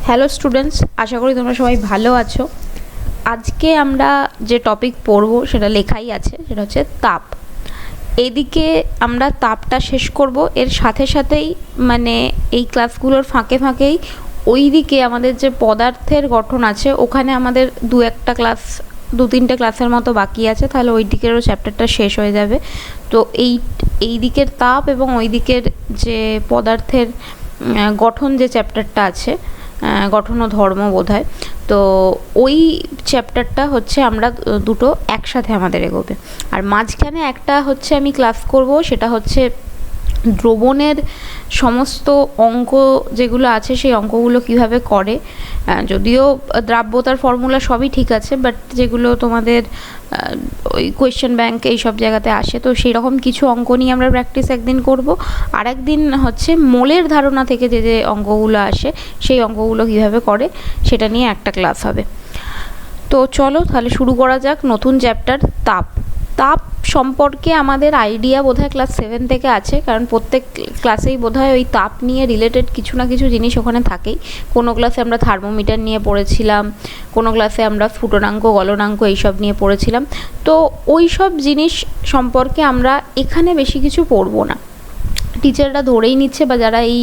Hello students, আশা করি তোমরা সবাই ভালো আছো। আজকে আমরা যে টপিক পড়ব সেটা লেখাই আছে, সেটা হচ্ছে তাপ। এদিকে আমরা তাপটা শেষ করব, এর সাথে সাথেই মানে এই ক্লাসগুলোর ফাঁকে ফাঁকেই ওই দিকে আমাদের যে পদার্থের গঠন আছে ওখানে আমাদের দু তিনটে ক্লাসের মতো বাকি আছে, তাহলে ওই দিকেরও চ্যাপ্টারটা শেষ হয়ে যাবে। তো এই দিকের তাপ এবং ওই দিকের যে পদার্থের গঠন যে চ্যাপ্টারটা আছে, গঠন ও ধর্ম বোধহয়, তো ওই চ্যাপ্টারটা হচ্ছে আমরা দুটো একসাথে আমাদের এগোবে। আর মাঝখানে একটা হচ্ছে আমি ক্লাস করব, সেটা হচ্ছে দ্রবণের সমস্ত অঙ্ক যেগুলো আছে সেই অঙ্কগুলো কিভাবে করে। যদিও দ্রাব্যতার ফর্মুলা সবই ঠিক আছে, বাট যেগুলো তোমাদের ওই কোয়েশ্চেন ব্যাংক এইসব জায়গাতে আসে, তো সেই রকম কিছু অঙ্ক নিয়ে আমরা প্র্যাকটিস একদিন করব। আর একদিন হচ্ছে মোলের ধারণা থেকে যে যে অঙ্কগুলো আসে সেই অঙ্কগুলো কিভাবে করে সেটা নিয়ে একটা ক্লাস হবে। তো চলো তাহলে শুরু করা যাক। নতুন চ্যাপ্টার তাপ। তাপ সম্পর্কে আমাদের আইডিয়া বোধহয় ক্লাস 7 থেকে আছে, কারণ প্রত্যেক ক্লাসেই বোধহয় ওই তাপ নিয়ে রিলেটেড কিছু না কিছু জিনিস ওখানে থাকেই। কোনো ক্লাসে আমরা থার্মোমিটার নিয়ে পড়েছিলাম, কোনো ক্লাসে আমরা স্ফুটনাঙ্ক, গলনাঙ্ক এইসব নিয়ে পড়েছিলাম। তো ওই সব জিনিস সম্পর্কে আমরা এখানে বেশি কিছু পড়বো না। টিচাররা ধরেই নিচ্ছে, বা যারা এই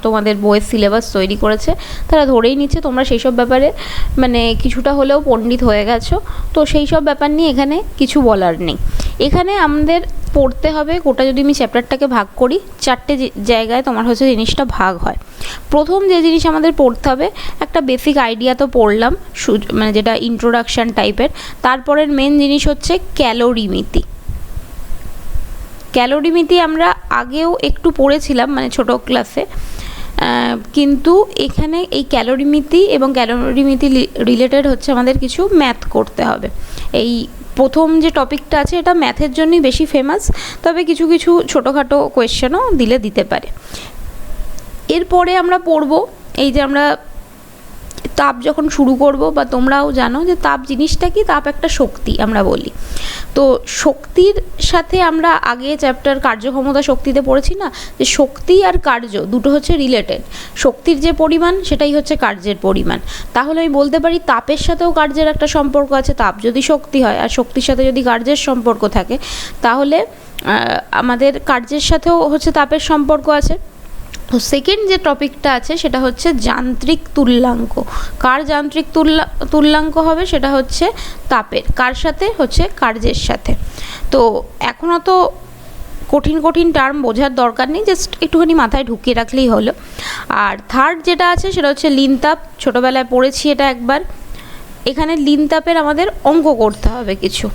তোমাদের বইয়ের সিলেবাস তৈরি করেছে তারা ধরেই নিচ্ছে তোমরা সেই সব ব্যাপারে মানে কিছুটা হলেও পণ্ডিত হয়ে গেছো। তো সেই সব ব্যাপার নিয়ে এখানে কিছু বলার নেই। এখানে আমাদের পড়তে হবে, গোটা যদি আমি চ্যাপ্টারটাকে ভাগ করি, 4টে জায়গায় তোমার হচ্ছে জিনিসটা ভাগ হয়। প্রথম যে জিনিস আমাদের পড়তে হবে, একটা বেসিক আইডিয়া তো পড়লাম, মানে যেটা ইন্ট্রোডাকশান টাইপের। তারপরের মেন জিনিস হচ্ছে ক্যালোরিমিতি। ক্যালোরিমিতি আমরা আগেও একটু পড়েছিলাম, মানে ছোট ক্লাসে, কিন্তু এখানে এই ক্যালোরিমিতি এবং ক্যালোরিমিতি রিলেটেড হচ্ছে আমাদের কিছু ম্যাথ করতে হবে। এই প্রথম যে টপিকটা আছে এটা ম্যাথের জন্যই বেশি ফেমাস, তবে কিছু কিছু ছোটোখাটো কোয়েশ্চেনও দিতে পারে। এরপরে আমরা পড়ব এই যে আমরা তাপ যখন শুরু করব, বা তোমরাও জানো যে তাপ জিনিসটা কি, তাপ একটা শক্তি আমরা বলি। তো শক্তির সাথে আমরা আগে চ্যাপ্টার কার্যক্ষমতা শক্তিতে পড়েছি না, যে শক্তি আর কার্য দুটো হচ্ছে রিলেটেড। শক্তির যে পরিমাণ সেটাই হচ্ছে কার্যের পরিমাণ। তাহলে আমি বলতে পারি তাপের সাথেও কার্যের একটা সম্পর্ক আছে। তাপ যদি শক্তি হয় আর শক্তির সাথে যদি কার্যের সম্পর্ক থাকে, তাহলে আমাদের কার্যের সাথেও হচ্ছে তাপের সম্পর্ক আছে। তো সেকেন্ড যে টপিকটা আছে সেটা হচ্ছে যান্ত্রিক তুল্যাঙ্ক। কার যান্ত্রিক তুল্যাঙ্ক হবে? সেটা হচ্ছে তাপের। কার সাথে? হচ্ছে কার্যের সাথে। তো এখনও তো কঠিন কঠিন টার্ম বোঝার দরকার নেই, জাস্ট একটুখানি মাথায় ঢুকিয়ে রাখলেই হলো। আর থার্ড যেটা আছে সেটা হচ্ছে লিন তাপ। ছোটোবেলায় পড়েছি এটা একবার। এখানে লিন তাপের আমাদের অঙ্ক করতে হবে কিছু।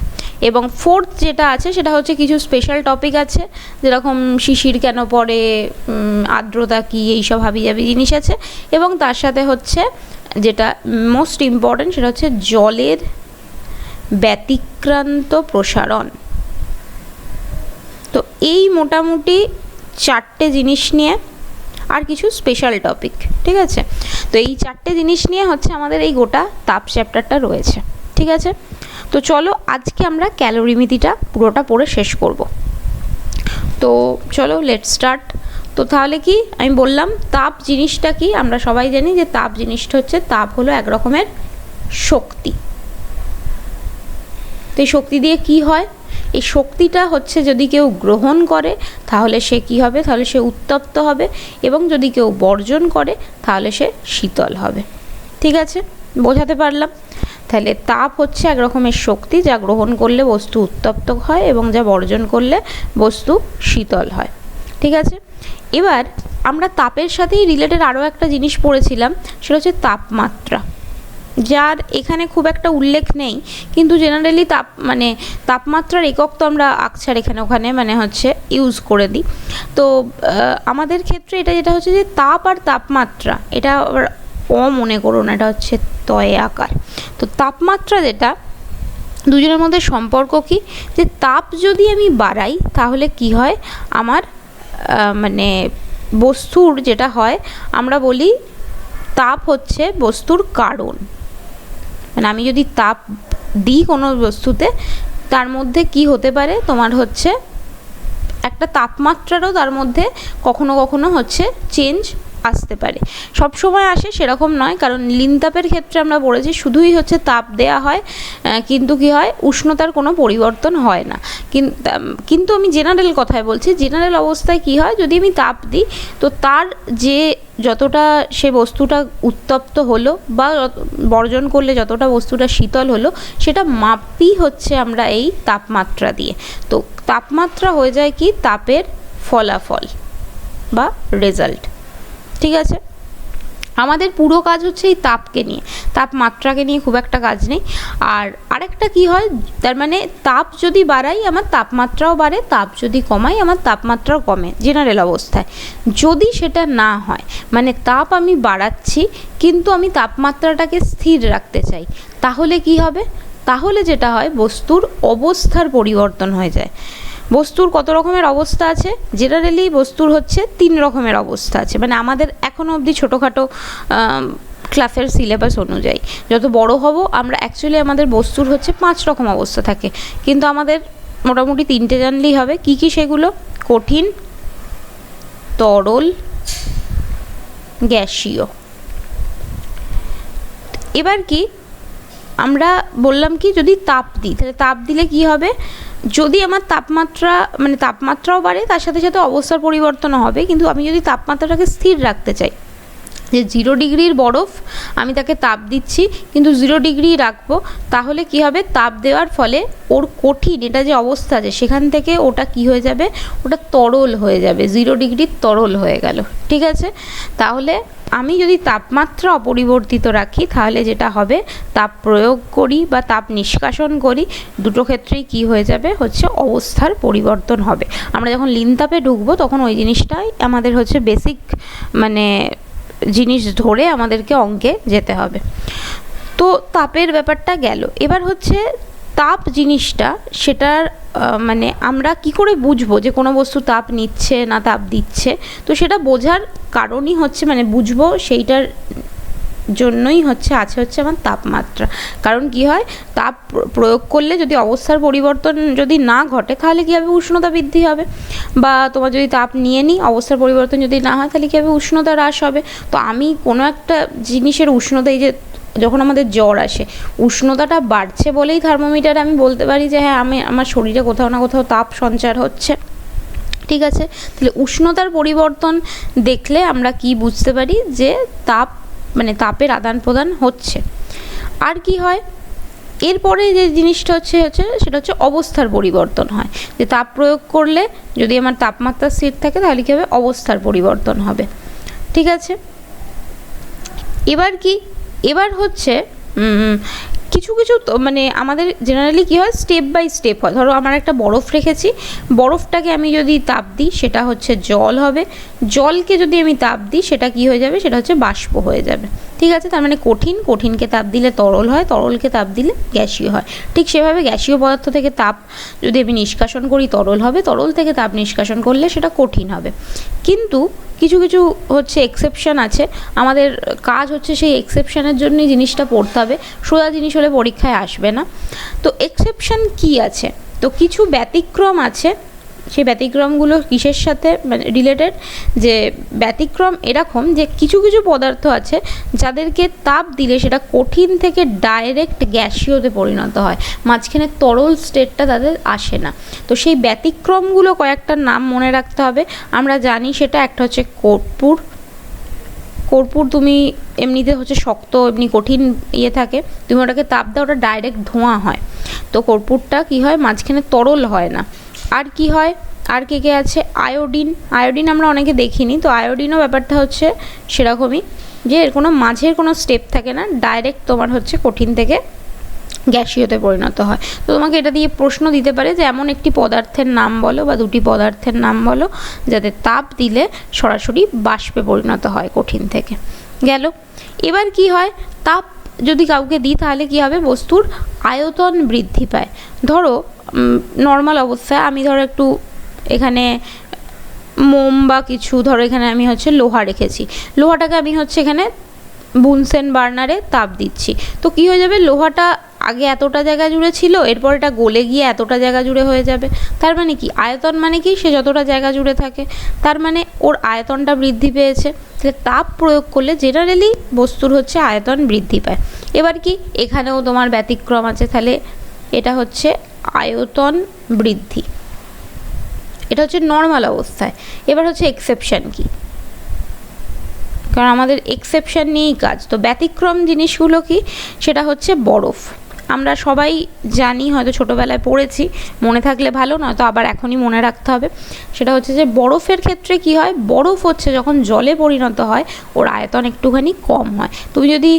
এবং ফোর্থ যেটা আছে সেটা হচ্ছে কিছু স্পেশাল টপিক আছে, যেরকম শিশির কেন পড়ে, আর্দ্রতা কী, এইসব হাবিজাবি জিনিস আছে। এবং তার সাথে হচ্ছে যেটা মোস্ট ইম্পর্ট্যান্ট সেটা হচ্ছে জলের ব্যতিক্রান্ত প্রসারণ। তো এই মোটামুটি 4টে জিনিস নিয়ে আর কিছু স্পেশাল টপিক, ঠিক আছে? তো এই 4টে জিনিস নিয়ে হচ্ছে আমাদের এই গোটা তাপ চ্যাপ্টারটা রয়েছে, ঠিক আছে? তো চলো আজকে আমরা ক্যালোরিমিতিটা পুরোটা পড়ে শেষ করব। তো চলো লেটস স্টার্ট। তো তাহলে কি আমি বললাম, তাপ জিনিসটা কি? আমরা সবাই জানি যে তাপ জিনিসটা হচ্ছে, তাপ হলো এক রকমের শক্তি। তো এই শক্তি দিয়ে কি হয়? এই শক্তিটা হচ্ছে যদি কেউ গ্রহণ করে তাহলে সে কি হবে? তাহলে সে উত্তপ্ত হবে, এবং যদি কেউ বর্জন করে তাহলে সে শীতল হবে। ঠিক আছে, বোঝাতে পারলাম? তাহলে তাপ হচ্ছে এক রকমের শক্তি, যা গ্রহণ করলে বস্তু উত্তপ্ত হয় এবং যা বর্জন করলে বস্তু শীতল হয়। ঠিক আছে, এবার আমরা তাপের সাথেই রিলেটেড আরও একটা জিনিস পড়েছিলাম, সেটা হচ্ছে তাপমাত্রা, যার এখানে খুব একটা উল্লেখ নেই, কিন্তু জেনারেলি তাপমাত্রার একক তো আমরা আকছার এখানে ওখানে মানে হচ্ছে ইউজ করে দিই। তো আমাদের ক্ষেত্রে এটা যেটা হচ্ছে যে তাপ আর তাপমাত্রা, এটা আবার মনে করো না, এটা হচ্ছে তয়ে আকার। তো তাপমাত্রা যেটা, দুজনের মধ্যে সম্পর্ক কি, যে তাপ যদি আমি বাড়াই তাহলে কি হয়, আমার মানে বস্তুর যেটা হয়, আমরা বলি তাপ হচ্ছে বস্তুর কারণ। মানে আমি যদি তাপ দিই কোনো বস্তুতে, তার মধ্যে কি হতে পারে, তোমার হচ্ছে একটা তাপমাত্রারও তার মধ্যে কখনো কখনো হচ্ছে চেঞ্জ আসতে পারে। সব সময় আসে সেরকম নয়, কারণ লিন তাপের ক্ষেত্রে আমরা পড়েছি শুধুই হচ্ছে তাপ দেয়া হয়, কিন্তু কি হয়, উষ্ণতার কোনো পরিবর্তন হয় না। কিন্তু আমি জেনারেল কথায় বলছি, জেনারেল অবস্থায় কি হয়, যদি আমি তাপ দিই তো তার যে যতটা সে বস্তুটা উত্তপ্ত হলো বা বর্জন করলে যতটা বস্তুটা শীতল হলো, সেটা মাপি হচ্ছে আমরা এই তাপমাত্রা দিয়ে। তো তাপমাত্রা হয়ে যায় কি তাপের ফলাফল বা রেজাল্ট। ঠিক আছে, আমাদের পুরো কাজ হচ্ছে এই তাপকে নিয়ে, তাপমাত্রাকে নিয়ে খুব একটা কাজ নেই। আর আরেকটা কি হয়, তার মানে তাপ যদি বাড়াই আমার তাপমাত্রাও বাড়ে, তাপ যদি কমাই আমার তাপমাত্রাও কমে জেনারেল অবস্থায়। যদি সেটা না হয়, মানে তাপ আমি বাড়াচ্ছি কিন্তু আমি তাপমাত্রাটাকে স্থির রাখতে চাই, তাহলে কি হবে, তাহলে যেটা হয় বস্তুর অবস্থার পরিবর্তন হয়ে যায়। বস্তুর কত রকমের অবস্থা আছে, জেনারেলি বস্তুর হচ্ছে 3 রকমের অবস্থা আছে, মানে আমাদের এখনও অবধি ছোটোখাটো ক্লাসের সিলেবাস অনুযায়ী। যত বড় হব আমরা অ্যাকচুয়ালি আমাদের বস্তুর হচ্ছে 5 রকম অবস্থা থাকে, কিন্তু আমাদের মোটামুটি 3টে জানলেই হবে। কি কি সেগুলো? কঠিন, তরল, গ্যাসীয়। এবার কি আমরা বললাম কি, যদি তাপ দিই তাহলে তাপ দিলে কি হবে, যদি আমার তাপমাত্রা মানে তাপমাত্রাও বাড়ে তার সাথে সাথে অবস্থার পরিবর্তনও হবে, কিন্তু আমি যদি তাপমাত্রাটাকে স্থির রাখতে চাই, যে 0 ডিগ্রির বরফ আমি তাকে তাপ দিচ্ছি কিন্তু 0 ডিগ্রি রাখবো, তাহলে কি হবে, তাপ দেওয়ার ফলে ওর কঠিন এটা যে অবস্থা আছে সেখান থেকে ওটা কি হয়ে যাবে, ওটা তরল হয়ে যাবে, 0 ডিগ্রির তরল হয়ে গেল। ঠিক আছে, তাহলে আমি যদি তাপমাত্রা অপরিবর্তিত রাখি তাহলে যেটা হবে, তাপ প্রয়োগ করি বা তাপ নিষ্কাশন করি, দুটো ক্ষেত্রেই কি হয়ে যাবে, হচ্ছে অবস্থার পরিবর্তন হবে। আমরা যখন লিন তাপে ঢুকবো তখন ওই জিনিসটাই আমাদের হচ্ছে বেসিক মানে জিনিস ধরে আমাদেরকে অঙ্কে যেতে হবে। তো তাপের ব্যাপারটা গেল। এবার হচ্ছে তাপ জিনিসটা, সেটার মানে আমরা কি করে বুঝবো যে কোনো বস্তু তাপ নিচ্ছে না তাপ দিচ্ছে, তো সেটা বোঝার কারণই হচ্ছে মানে বুঝবো সেইটার জন্যই হচ্ছে আমার তাপমাত্রা। কারণ কি হয়, তাপ প্রয়োগ করলে যদি অবস্থার পরিবর্তন যদি না ঘটে তাহলে কী হবে, উষ্ণতা বৃদ্ধি হবে। বা তোমার যদি তাপ নিয়ে নিই, অবস্থার পরিবর্তন যদি না হয় তাহলে কী হবে, উষ্ণতা হ্রাস হবে। তো আমি কোনো একটা জিনিসের উষ্ণতা, এই যে যখন আমাদের জ্বর আসে, উষ্ণতাটা বাড়ছে বলেই থার্মোমিটারে আমি বলতে পারি যে হ্যাঁ আমার শরীরে কোথাও না কোথাও তাপ সঞ্চার হচ্ছে। ঠিক আছে, তাহলে উষ্ণতার পরিবর্তন দেখলে আমরা কি বুঝতে পারি যে তাপ মানে তাপের আদান প্রদান হচ্ছে। আর কি হয়, এরপরে যে জিনিসটা হচ্ছে সেটা হচ্ছে অবস্থার পরিবর্তন হয়, যে তাপ প্রয়োগ করলে যদি আমার তাপমাত্রা স্থির থাকে তাহলে কী হবে, অবস্থার পরিবর্তন হবে। ঠিক আছে, এবার কি, এবার হচ্ছে কিছু কিছু মানে আমাদের জেনারেলি কী হয়, স্টেপ বাই স্টেপ হয়। ধরো আমার একটা বরফ রেখেছি, বরফটাকে আমি যদি তাপ দিই সেটা হচ্ছে জল হবে, জলকে যদি আমি তাপ দিই সেটা কি হয়ে যাবে, সেটা হচ্ছে বাষ্প হয়ে যাবে। ঠিক আছে, তার মানে কঠিনকে তাপ দিলে তরল হয়, তরলকে তাপ দিলে গ্যাসীয় হয়। ঠিক সেভাবে গ্যাসীয় পদার্থ থেকে তাপ যদি আমি নিষ্কাশন করি তরল হবে, তরল থেকে তাপ নিষ্কাশন করলে সেটা কঠিন হবে। কিন্তু কিছু কিছু হচ্ছে এক্সেপশন আছে, আমাদের কাজ হচ্ছে সেই এক্সেপশনের জন্যই জিনিসটা পড়তে হবে, সোজা জিনিস হলে পরীক্ষায় আসবে না। তো এক্সেপশন কি আছে, তো কিছু ব্যতিক্রম আছে, সেই ব্যতিক্রমগুলো কিসের সাথে মানে রিলেটেড, যে ব্যতিক্রম এরকম যে কিছু কিছু পদার্থ আছে যাদেরকে তাপ দিলে সেটা কঠিন থেকে ডাইরেক্ট গ্যাসীয়তে পরিণত হয়, মাঝখানে তরল স্টেটটা তাদের আসে না। তো সেই ব্যতিক্রমগুলো কয়েকটা নাম মনে রাখতে হবে। আমরা জানি সেটা একটা হচ্ছে কর্পূর। কর্পূর তুমি এমনিতে হচ্ছে শক্ত, এমনি কঠিন থাকে, তুমি ওটাকে তাপ দাও ওটা ডাইরেক্ট ধোঁয়া হয়। তো কর্পূরটা কি হয়, মাঝখানে তরল হয় না। আর কি হয়, আর কে আছে, আয়োডিন। আয়োডিন আমরা অনেকে দেখিনি, তো আয়োডিনও ব্যাপারটা হচ্ছে সেরকমই, যে এর কোনো মাঝের কোনো স্টেপ থাকে না, ডাইরেক্ট তোমার হচ্ছে কঠিন থেকে গ্যাসীয়তে পরিণত হয়। তো তোমাকে এটা দিয়ে প্রশ্ন দিতে পারে যে এমন একটি পদার্থের নাম বলো বা দুটি পদার্থের নাম বলো যাতে তাপ দিলে সরাসরি বাষ্পে পরিণত হয় কঠিন থেকে। গেল। এবার কি হয়, তাপ যদি কাউকে দিই তাহলে কি হবে, বস্তুর আয়তন বৃদ্ধি পায়। ধরো নর্মাল অবস্থায় আমি ধরো একটু এখানে মোম বা কিছু, ধরো এখানে আমি হচ্ছে লোহা রেখেছি, লোহাটাকে আমি হচ্ছে এখানে বুনসেন বার্নারে তাপ দিচ্ছি, তো কি হয়ে যাবে, লোহাটা আগে এতটা জায়গা জুড়ে ছিল, এরপর এটা গলে গিয়ে এতটা জায়গা জুড়ে হয়ে যাবে। তার মানে কি, আয়তন মানে কি, সে যতটা জায়গা জুড়ে থাকে, তার মানে ওর আয়তনটা বৃদ্ধি পেয়েছে। তাহলে তাপ প্রয়োগ করলে জেনারেলি বস্তুর হচ্ছে আয়তন বৃদ্ধি পায়। এবার কি, এখানেও তোমার ব্যতিক্রম আছে, তাহলে এটা হচ্ছে আয়তন বৃদ্ধি, এটা হচ্ছে নর্মাল অবস্থায়। এবার হচ্ছে এক্সেপশন কি, কারণ আমাদের এক্সেপশন নিয়েই কাজ। তো ব্যতিক্রম জিনিসগুলো কি, সেটা হচ্ছে বরফ। আমরা সবাই জানি, হয়তো ছোটোবেলায় পড়েছি, মনে থাকলে ভালো, নয়তো আবার এখনই মনে রাখতে হবে। সেটা হচ্ছে যে বরফের ক্ষেত্রে কি হয়, বরফ হচ্ছে যখন জলে পরিণত হয় ওর আয়তন একটুখানি কম হয়। তুমি যদি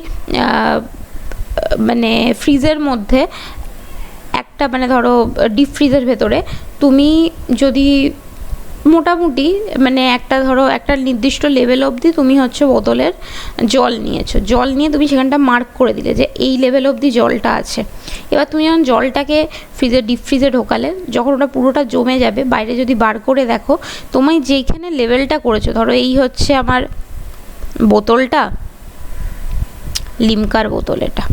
মানে ফ্রিজের মধ্যে একটা, মানে ধরো ডিপ ফ্রিজের ভেতরে তুমি যদি মোটামুটি মানে একটা ধরো একটা নির্দিষ্ট লেভেল অবধি তুমি হচ্ছে বোতলের জল নিয়েছো, জল নিয়ে তুমি সেখানটা মার্ক করে দিলে যে এই লেভেল অবধি জলটা আছে। এবার তুমি যখন জলটাকে ডিপ ফ্রিজে ঢোকালে, যখন ওটা পুরোটা জমে যাবে, বাইরে যদি বার করে দেখো, তুমি যেইখানে লেভেলটা করেছো, ধরো এই হচ্ছে আমার বোতলটা, লিমকার বোতল এটা,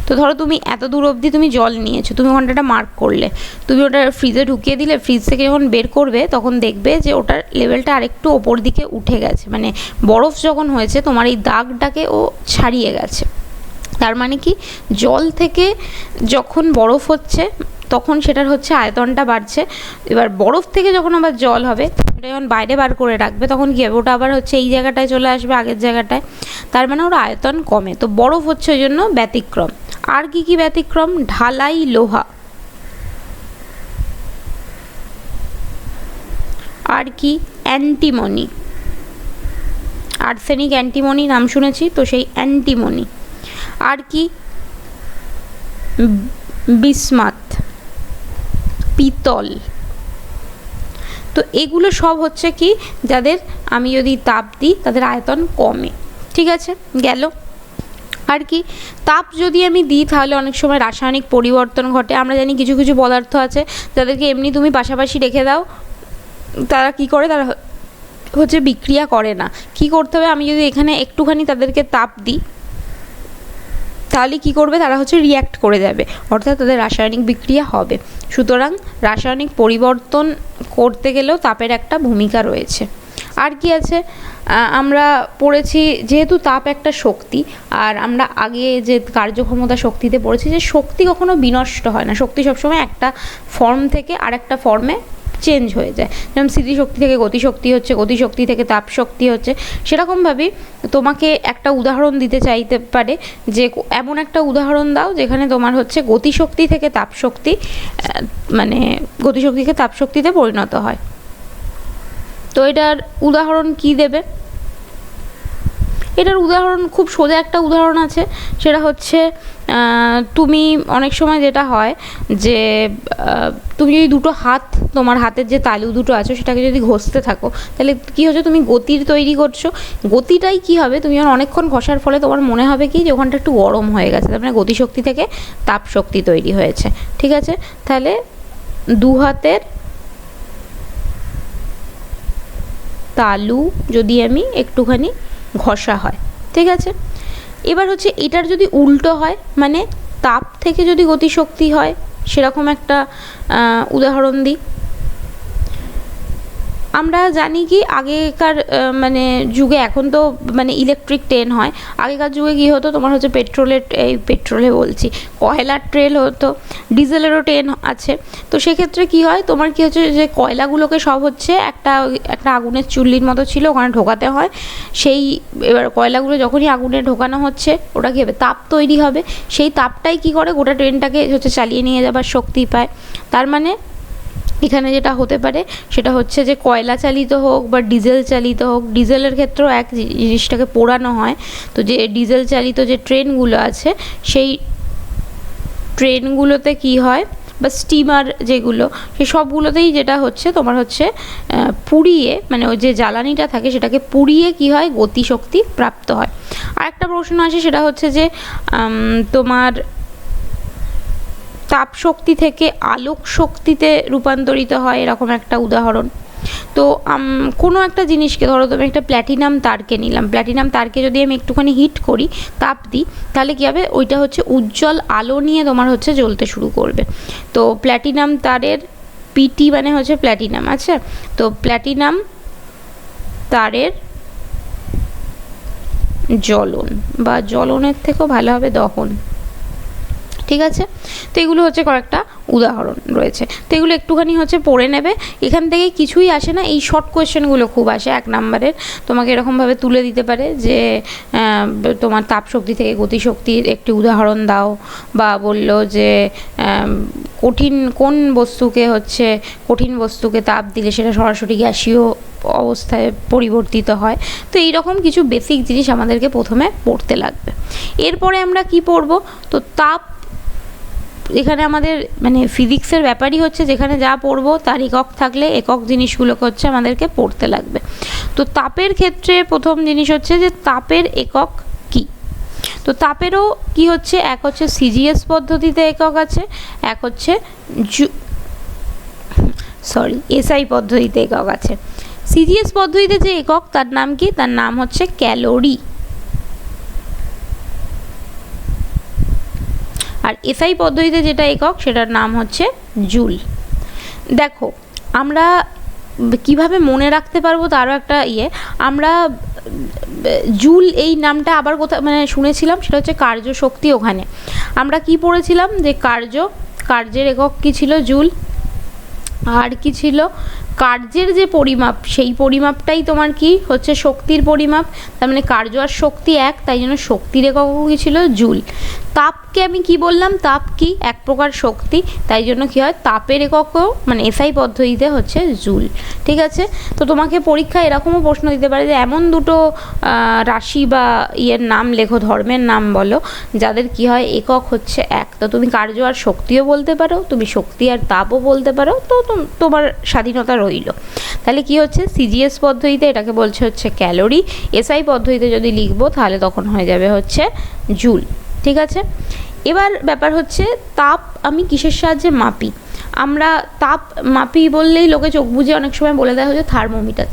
তো ধরো তুমি এত দূর অবধি তুমি জল নিয়েছো, তুমি ওখানটা মার্ক করলে, তুমি ওটা ফ্রিজে ঢুকিয়ে দিলে, ফ্রিজ থেকে যখন বের করবে তখন দেখবে যে ওটার লেভেলটা আরেকটু ওপর দিকে উঠে গেছে, মানে বরফ যখন হয়েছে তোমার এই দাগটাকে ও ছাড়িয়ে গেছে। তার মানে কি, জল থেকে যখন বরফ হচ্ছে তখন সেটার হচ্ছে আয়তনটা বাড়ছে। এবার বরফ থেকে যখন আবার জল হবে, এটা যখন বাইরে বার করে রাখবে, তখন কী হবে, ওটা আবার হচ্ছে এই জায়গাটায় চলে আসবে, আগের জায়গাটায়, তার মানে ওর আয়তন কমে। তো বরফ হচ্ছে ওই জন্য ব্যতিক্রম। আর কি কি ব্যতিক্রম, ঢালাই লোহা, আর কি অ্যান্টিমনি, আর্সেনিক অ্যান্টিমনি নাম শুনেছি তো, সেই অ্যান্টিমনি। আর কি বিসমাথ, পিতল। তো এগুলো সব হচ্ছে কি, যাদের আমি যদি তাপ দিই তাদের আয়তন কমে। ঠিক আছে, গেল। আর কি, তাপ যদি আমি দিই তাহলে অনেক সময় রাসায়নিক পরিবর্তন ঘটে। আমরা জানি কিছু কিছু পদার্থ আছে যাদেরকে এমনি তুমি পাশাপাশি রেখে দাও, তারা কি করে, তারা হচ্ছে বিক্রিয়া করে না। কি করতে হবে, আমি যদি এখানে একটুখানি তাদেরকে তাপ দিই তাহলে কি করবে, তারা হচ্ছে রিয়্যাক্ট করে যাবে, অর্থাৎ তাদের রাসায়নিক বিক্রিয়া হবে। সুতরাং রাসায়নিক পরিবর্তন করতে গেলেও তাপের একটা ভূমিকা রয়েছে। আর কি আছে, আমরা পড়েছি যেহেতু তাপ একটা শক্তি, আর আমরা আগে যে কার্যক্ষমতা শক্তিতে পড়েছি যে শক্তি কখনো বিনষ্ট হয় না, শক্তি সবসময় একটা ফর্ম থেকে আর একটা ফর্মে চেঞ্জ হয়ে যায়। যেমন স্থিতিশক্তি থেকে গতিশক্তি হচ্ছে, গতিশক্তি থেকে তাপ শক্তি হচ্ছে। সেরকমভাবেই তোমাকে একটা উদাহরণ দিতে চাইতে পারে যে এমন একটা উদাহরণ দাও যেখানে তোমার হচ্ছে গতিশক্তি থেকে তাপশক্তি, মানে গতিশক্তি থেকে তাপশক্তিতে পরিণত হয়। তো এটার উদাহরণ কি দেবে, এটার উদাহরণ খুব সোজা একটা উদাহরণ আছে, সেটা হচ্ছে তুমি অনেক সময় যেটা হয় যে তুমি যদি দুটো হাত, তোমার হাতের যে তালু দুটো আছে সেটাকে যদি ঘষতে থাকো, তাহলে কী হচ্ছে, তুমি গতির তৈরি করছো। গতিটাই কি হবে, তুমি যখন অনেকক্ষণ ঘষার ফলে তোমার মনে হবে কি যে ওখানটা একটু গরম হয়ে গেছে, তার মানে গতিশক্তি থেকে তাপ শক্তি তৈরি হয়েছে। ঠিক আছে, তাহলে দু হাতের তালু যদি আমি একটুখানি ঘষা হয়, ঠিক আছে। এবার হচ্ছে এটার যদি উল্টো হয়, মানে তাপ থেকে যদি গতিশক্তি হয়, সেরকম একটা উদাহরণ দিই। আমরা জানি কি আগেকার মানে যুগে, এখন তো মানে ইলেকট্রিক ট্রেন হয়, আগেকার যুগে কী হতো, তোমার হচ্ছে পেট্রোলে বলছি, কয়লার ট্রেন হতো, ডিজেলেরও ট্রেন আছে। তো সেক্ষেত্রে কি হয়, তোমার কি হচ্ছে যে কয়লাগুলোকে সব হচ্ছে একটা আগুনের চুল্লির মতো ছিল, ওখানে ঢোকাতে হয়। এবার কয়লাগুলো যখনই আগুনে ঢোকানো হচ্ছে, ওটা কী হবে, তাপ তৈরি হবে। সেই তাপটাই কি করে, গোটা ট্রেনটাকে হচ্ছে চালিয়ে নিয়ে যাবার শক্তি পায়। তার মানে এখানে যেটা হতে পারে সেটা হচ্ছে যে কয়লা চালিত হোক বা ডিজেল চালিত হোক, ডিজেলের ক্ষেত্রেও এক জিনিসটাকে পোড়ানো হয়। তো যে ডিজেল চালিত যে ট্রেনগুলো আছে, সেই ট্রেনগুলোতে কি হয়, বা স্টিমার যেগুলো, সেই সবগুলোতেই যেটা হচ্ছে তোমার হচ্ছে পুড়িয়ে, মানে ওই যে জ্বালানিটা থাকে সেটাকে পুড়িয়ে কি হয়, গতিশক্তি প্রাপ্ত হয়। আর একটা প্রশ্ন আছে, সেটা হচ্ছে যে তোমার তাপ শক্তি থেকে আলোক শক্তিতে রূপান্তরিত হয়, এরকম একটা উদাহরণ। তো কোনো একটা জিনিসকে, ধরো তুমি একটা প্ল্যাটিনাম তারকে নিলাম, প্ল্যাটিনাম তারকে যদি আমি একটুখানি হিট করি, তাপ দিই, তাহলে কী হবে, ওইটা হচ্ছে উজ্জ্বল আলো নিয়ে তোমার হচ্ছে জ্বলতে শুরু করবে। তো প্ল্যাটিনাম তারের পিটি মানে হচ্ছে প্ল্যাটিনাম। আচ্ছা, তো প্ল্যাটিনাম তারের জ্বলন, বা জ্বলনের থেকেও ভালো হবে দহন, ঠিক আছে। তো এগুলো হচ্ছে কয়েকটা উদাহরণ রয়েছে, তো এগুলো একটুখানি হচ্ছে পড়ে নেবে। এখান থেকে কিছুই আসে না, এই শর্ট কোয়েশ্চেনগুলো খুব আসে 1 নম্বরের। তোমাকে এরকমভাবে তুলে দিতে পারে যে তোমার তাপশক্তি থেকে গতিশক্তির একটি উদাহরণ দাও, বা বললো যে কোন বস্তুকে হচ্ছে কঠিন বস্তুকে তাপ দিলে সেটা সরাসরি গ্যাসীয় অবস্থায় পরিবর্তিত হয়। তো এইরকম কিছু বেসিক জিনিস আমাদেরকে প্রথমে পড়তে লাগবে। এরপরে আমরা কি পড়ব, তো তাপ, এখানে আমাদের মানে ফিজিক্সের ব্যাপারই হচ্ছে যেখানে যা পড়বো তার একক থাকলে একক জিনিসগুলোকে হচ্ছে আমাদেরকে পড়তে লাগবে। তো তাপের ক্ষেত্রে প্রথম জিনিস হচ্ছে যে তাপের একক কি। তো তাপেরও কি হচ্ছে, এক হচ্ছে সিজিএস পদ্ধতিতে একক আছে, এক হচ্ছে এসআই পদ্ধতিতে একক আছে। সিজিএস পদ্ধতিতে যে একক তার নাম কি, তার নাম হচ্ছে ক্যালোরি। আর এসআই পদ্ধতিতে যেটা একক সেটার নাম হচ্ছে জুল। দেখো আমরা কিভাবে মনে রাখতে পারবো তারও একটা আমরা জুল এই নামটা আবার কোথাও মানে শুনেছিলাম, সেটা হচ্ছে কার্যশক্তি। ওখানে আমরা কি পড়েছিলাম যে কার্যের একক কি ছিল, জুল। আর কি ছিল, কার্যের যে পরিমাপ সেই পরিমাপটাই তোমার কি হচ্ছে শক্তির পরিমাপ। তার মানে কার্য আর শক্তি এক, তাই জন্য শক্তির এককও কি ছিল, জুল। তাপকে আমি কি বললাম, তাপ কি এক প্রকার শক্তি, তাই জন্য কি হয় তাপের এককও মানে এসআই পদ্ধতিতে হচ্ছে জুল, ঠিক আছে। তো তোমাকে পরীক্ষায় এরকমও প্রশ্ন দিতে পারে যে এমন দুটো রাশি বা নাম লেখো, ধর্মের নাম বলো, যাদের কি হয় একক হচ্ছে এক। তো তুমি কার্য আর শক্তিও বলতে পারো, তুমি শক্তি আর তাপও বলতে পারো, তো তোমার স্বাধীনতা রইল। তাহলে কি হচ্ছে, সিজিএস পদ্ধতিতে এটাকে বলছে হচ্ছে ক্যালোরি, এসআই পদ্ধতিতে যদি লিখবো তাহলে তখন হয়ে যাবে হচ্ছে জুল, ঠিক আছে। এবার ব্যাপার হচ্ছে তাপ আমি কিসের সাহায্যে মাপি। আমরা তাপ মাপি বললেই লোকে চোখ বুঝে অনেক সময় বলে দেওয়া হচ্ছে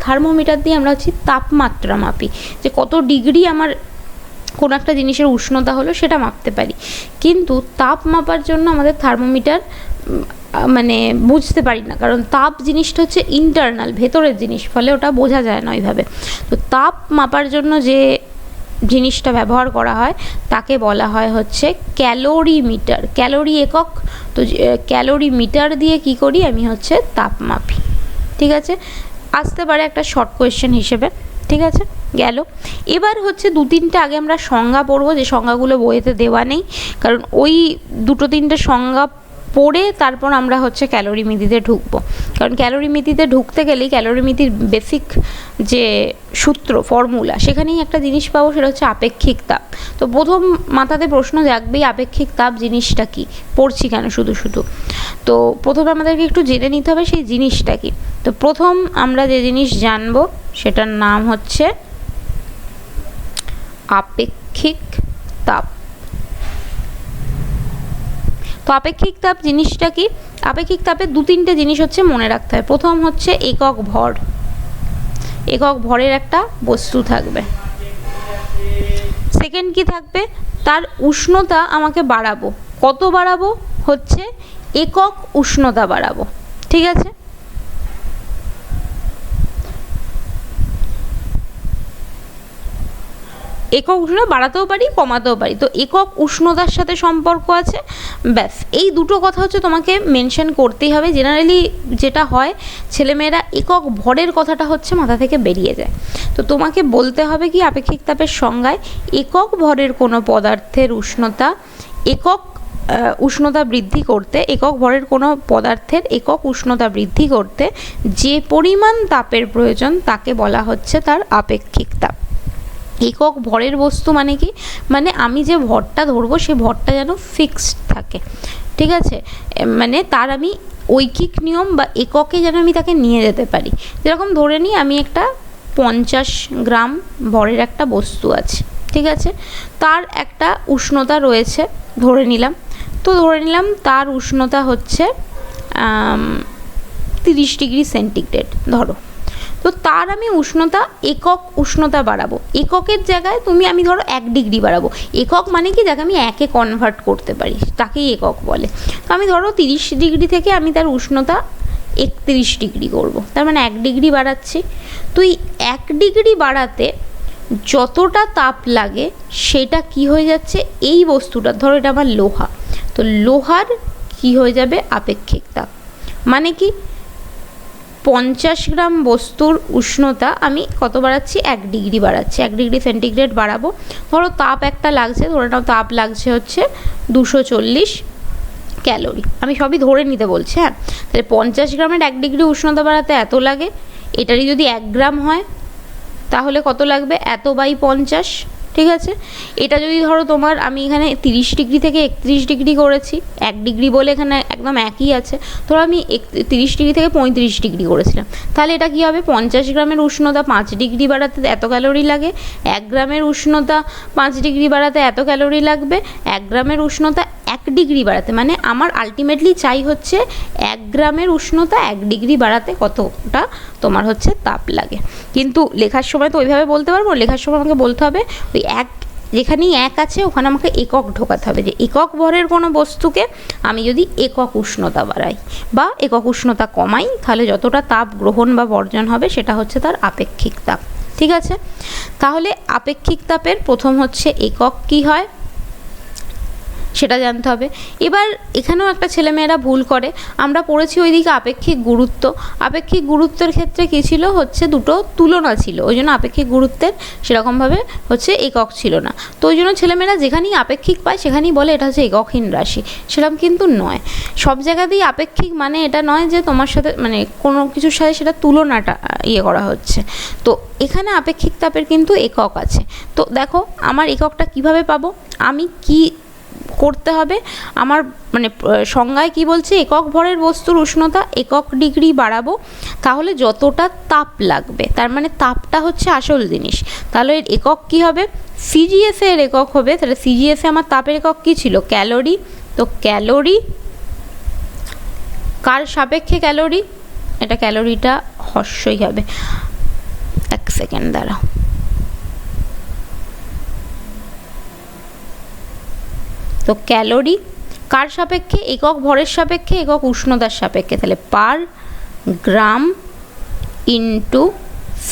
থার্মোমিটার দিয়ে আমরা হচ্ছে তাপমাত্রা মাপি, যে কত ডিগ্রি আমার কোনো একটা জিনিসের উষ্ণতা হলো সেটা মাপতে পারি। কিন্তু তাপ মাপার জন্য আমাদের থার্মোমিটার মানে বুঝতে পারি না, কারণ তাপ জিনিসটা হচ্ছে ইন্টারনাল, ভেতরের জিনিস, ফলে ওটা বোঝা যায় না ওইভাবে। তো তাপ মাপার জন্য যে জিনিসটা ব্যবহার করা হয় তাকে বলা হয় হচ্ছে ক্যালোরিমিটার, ক্যালোরি একক। তো ক্যালোরিমিটার দিয়ে কি করি আমি হচ্ছে তাপ মাপি, ঠিক আছে। আসতে পারে একটা শর্ট কোয়েশ্চেন হিসেবে, ঠিক আছে, গেল। এবার হচ্ছে 2-3টে আগে আমরা সংজ্ঞা পড়বো, যে সংজ্ঞাগুলো বইতে দেওয়া নেই, কারণ ওই 2-3টে সংজ্ঞা পড়ে তারপর আমরা হচ্ছে ক্যালোরিমিতিতে ঢুকবো। কারণ ক্যালোরিমিতিতে ঢুকতে গেলেই ক্যালোরিমিতির বেসিক যে সূত্র ফর্মুলা সেখানেই একটা জিনিস পাবো, সেটা হচ্ছে আপেক্ষিক তাপ। তো প্রথম মাথাতে প্রশ্ন জাগবেই আপেক্ষিক তাপ জিনিসটা কি, পড়ছি কেন শুধু শুধু। তো প্রথমে আমাদেরকে একটু জেনে নিতে হবে সেই জিনিসটা কি। তো প্রথম আমরা যে জিনিস জানবো সেটার নাম হচ্ছে আপেক্ষিক তাপ। তো আপেক্ষিক তাপ জিনিসটা কি, আপেক্ষিক তাপের 2-3টে জিনিস হচ্ছে মনে রাখতে হয়। প্রথম হচ্ছে একক ভর, একক ভরের একটা বস্তু থাকবে। সেকেন্ড কি থাকবে, তার উষ্ণতা আমাকে বাড়াবো, কত বাড়াবো, হচ্ছে একক উষ্ণতা বাড়াবো, ঠিক আছে। একক উষ্ণতা বাড়াতেও পারি কমাতেও পারি, তো একক উষ্ণতার সাথে সম্পর্ক আছে, ব্যাস। এই দুটো কথা হচ্ছে তোমাকে মেনশন করতেই হবে। জেনারেলি যেটা হয় ছেলেমেয়েরা একক ভরের কথাটা হচ্ছে মাথা থেকে বেরিয়ে যায়। তো তোমাকে বলতে হবে কি আপেক্ষিক তাপের সংজ্ঞায়, একক ভরের কোনো পদার্থের উষ্ণতা একক উষ্ণতা বৃদ্ধি করতে, একক ভরের কোনো পদার্থের একক উষ্ণতা বৃদ্ধি করতে যে পরিমাণ তাপের প্রয়োজন তাকে বলা হচ্ছে তার আপেক্ষিক তাপ। একক ভরের বস্তু মানে কি, মানে আমি যে ভরটা ধরবো সেই ভরটা যেন ফিক্সড থাকে, ঠিক আছে, মানে তার আমি ঐকিক নিয়ম বা এককে যেন আমি তাকে নিয়ে যেতে পারি। যেরকম ধরে নিই আমি একটা 50 গ্রাম ভরের একটা বস্তু আছে, ঠিক আছে, তার একটা উষ্ণতা রয়েছে ধরে নিলাম। তো ধরে নিলাম তার উষ্ণতা হচ্ছে 30°C ধরো। তো তার আমি উষ্ণতা একক উষ্ণতা বাড়াবো, এককের জায়গায় আমি ধরো 1 ডিগ্রি বাড়াবো। একক মানে কি, যাকে আমি একে কনভার্ট করতে পারি তাকেই একক বলে। তো আমি ধরো 30° থেকে আমি তার উষ্ণতা 31° করব, তার মানে 1 ডিগ্রি বাড়াচ্ছি। তো এই 1 ডিগ্রি বাড়াতে যতটা তাপ লাগে সেটা কি হয়ে যাচ্ছে, এই বস্তুটা ধরো এটা আমার লোহা, তো লোহার কি হয়ে যাবে, আপেক্ষিক তাপ। মানে কি, 50 গ্রাম বস্তুর উষ্ণতা আমি কত বাড়াচ্ছি, 1 ডিগ্রি বাড়াচ্ছি, 1°C বাড়াবো। ধরো তাপ একটা লাগছে, ধরে নাও তাপ লাগছে হচ্ছে 240 ক্যালোরি, আমি সবই ধরে নিতে বলছি, হ্যাঁ। তাহলে 50 গ্রামের 1 ডিগ্রি উষ্ণতা বাড়াতে এত লাগে, এটারই যদি 1 গ্রাম হয় তাহলে কত লাগবে, এত বাই 50, ঠিক আছে। এটা যদি ধরো তোমার, আমি এখানে 30° থেকে 31° করেছি, 1 ডিগ্রি বলে এখানে একদম একই আছে। ধরো আমি 30° থেকে 35° করেছিলাম, তাহলে এটা কী হবে, 50 গ্রামের উষ্ণতা 5 ডিগ্রি বাড়াতে এত ক্যালোরি লাগে, 1 গ্রামের উষ্ণতা 5 ডিগ্রি বাড়াতে এত ক্যালোরি লাগবে, 1 গ্রামের উষ্ণতা 1 ডিগ্রি বাড়াতে, মানে আমার আলটিমেটলি চাই হচ্ছে 1 গ্রামের উষ্ণতা 1 ডিগ্রি বাড়াতে কতটা তোমার হচ্ছে তাপ লাগে। কিন্তু লেখার সময় তো ওইভাবে বলতে পারবো, লেখার সময় আমাকে বলতে হবে ওই যেখানেই 1 আছে ওখানে আমাকে একক ঢোকাতে হবে, যে একক ভরের কোনো বস্তুকে আমি যদি একক উষ্ণতা বাড়াই বা একক উষ্ণতা কমাই, তাহলে যতটা তাপ গ্রহণ বা বর্জন হবে সেটা হচ্ছে তার আপেক্ষিক তাপ, ঠিক আছে। তাহলে আপেক্ষিক তাপের প্রথম হচ্ছে একক কি হয় সেটা জানতে হবে। এবার এখানেও একটা ছেলেমেয়েরা ভুল করে, আমরা পড়েছি ওইদিকে আপেক্ষিক গুরুত্ব, আপেক্ষিক গুরুত্বের ক্ষেত্রে কী ছিল, হচ্ছে দুটো তুলনা ছিল, ওই জন্য আপেক্ষিক গুরুত্বের সেরকমভাবে হচ্ছে একক ছিল না। তো ওই জন্য ছেলেমেয়েরা যেখানেই আপেক্ষিক পায় সেখানেই বলে এটা হচ্ছে এককহীন রাশি, সেরকম কিন্তু নয়। সব জায়গাতেই আপেক্ষিক মানে এটা নয় যে তোমার সাথে মানে কোনো কিছুর সাথে সেটা তুলনাটা করা হচ্ছে। তো এখানে আপেক্ষিক তাপের কিন্তু একক আছে। তো দেখো আমার এককটা কিভাবে পাবো, আমি কি করতে হবে, আমার মানে সংজ্ঞায় কি বলছে, একক ভরের বস্তুর উষ্ণতা একক ডিগ্রি বাড়াবো, তাহলে যতটা তাপ লাগবে, তার মানে তাপটা হচ্ছে আসল জিনিস। তাহলে এর একক কি হবে, সিজিএস এর একক হবে। তাহলে সিজিএস এ আমার তাপের একক কি ছিল, ক্যালোরি। তো ক্যালোরি কার সাপেক্ষে ক্যালোরি, এটা ক্যালোরিটা হর্ষই হবে, 1 সেকেন্ড দাঁড়াও। তো ক্যালোরি কার সাপেক্ষে, একক ভরের সাপেক্ষে, একক উষ্ণতার সাপেক্ষে। তাহলে পার গ্রাম ইন্টু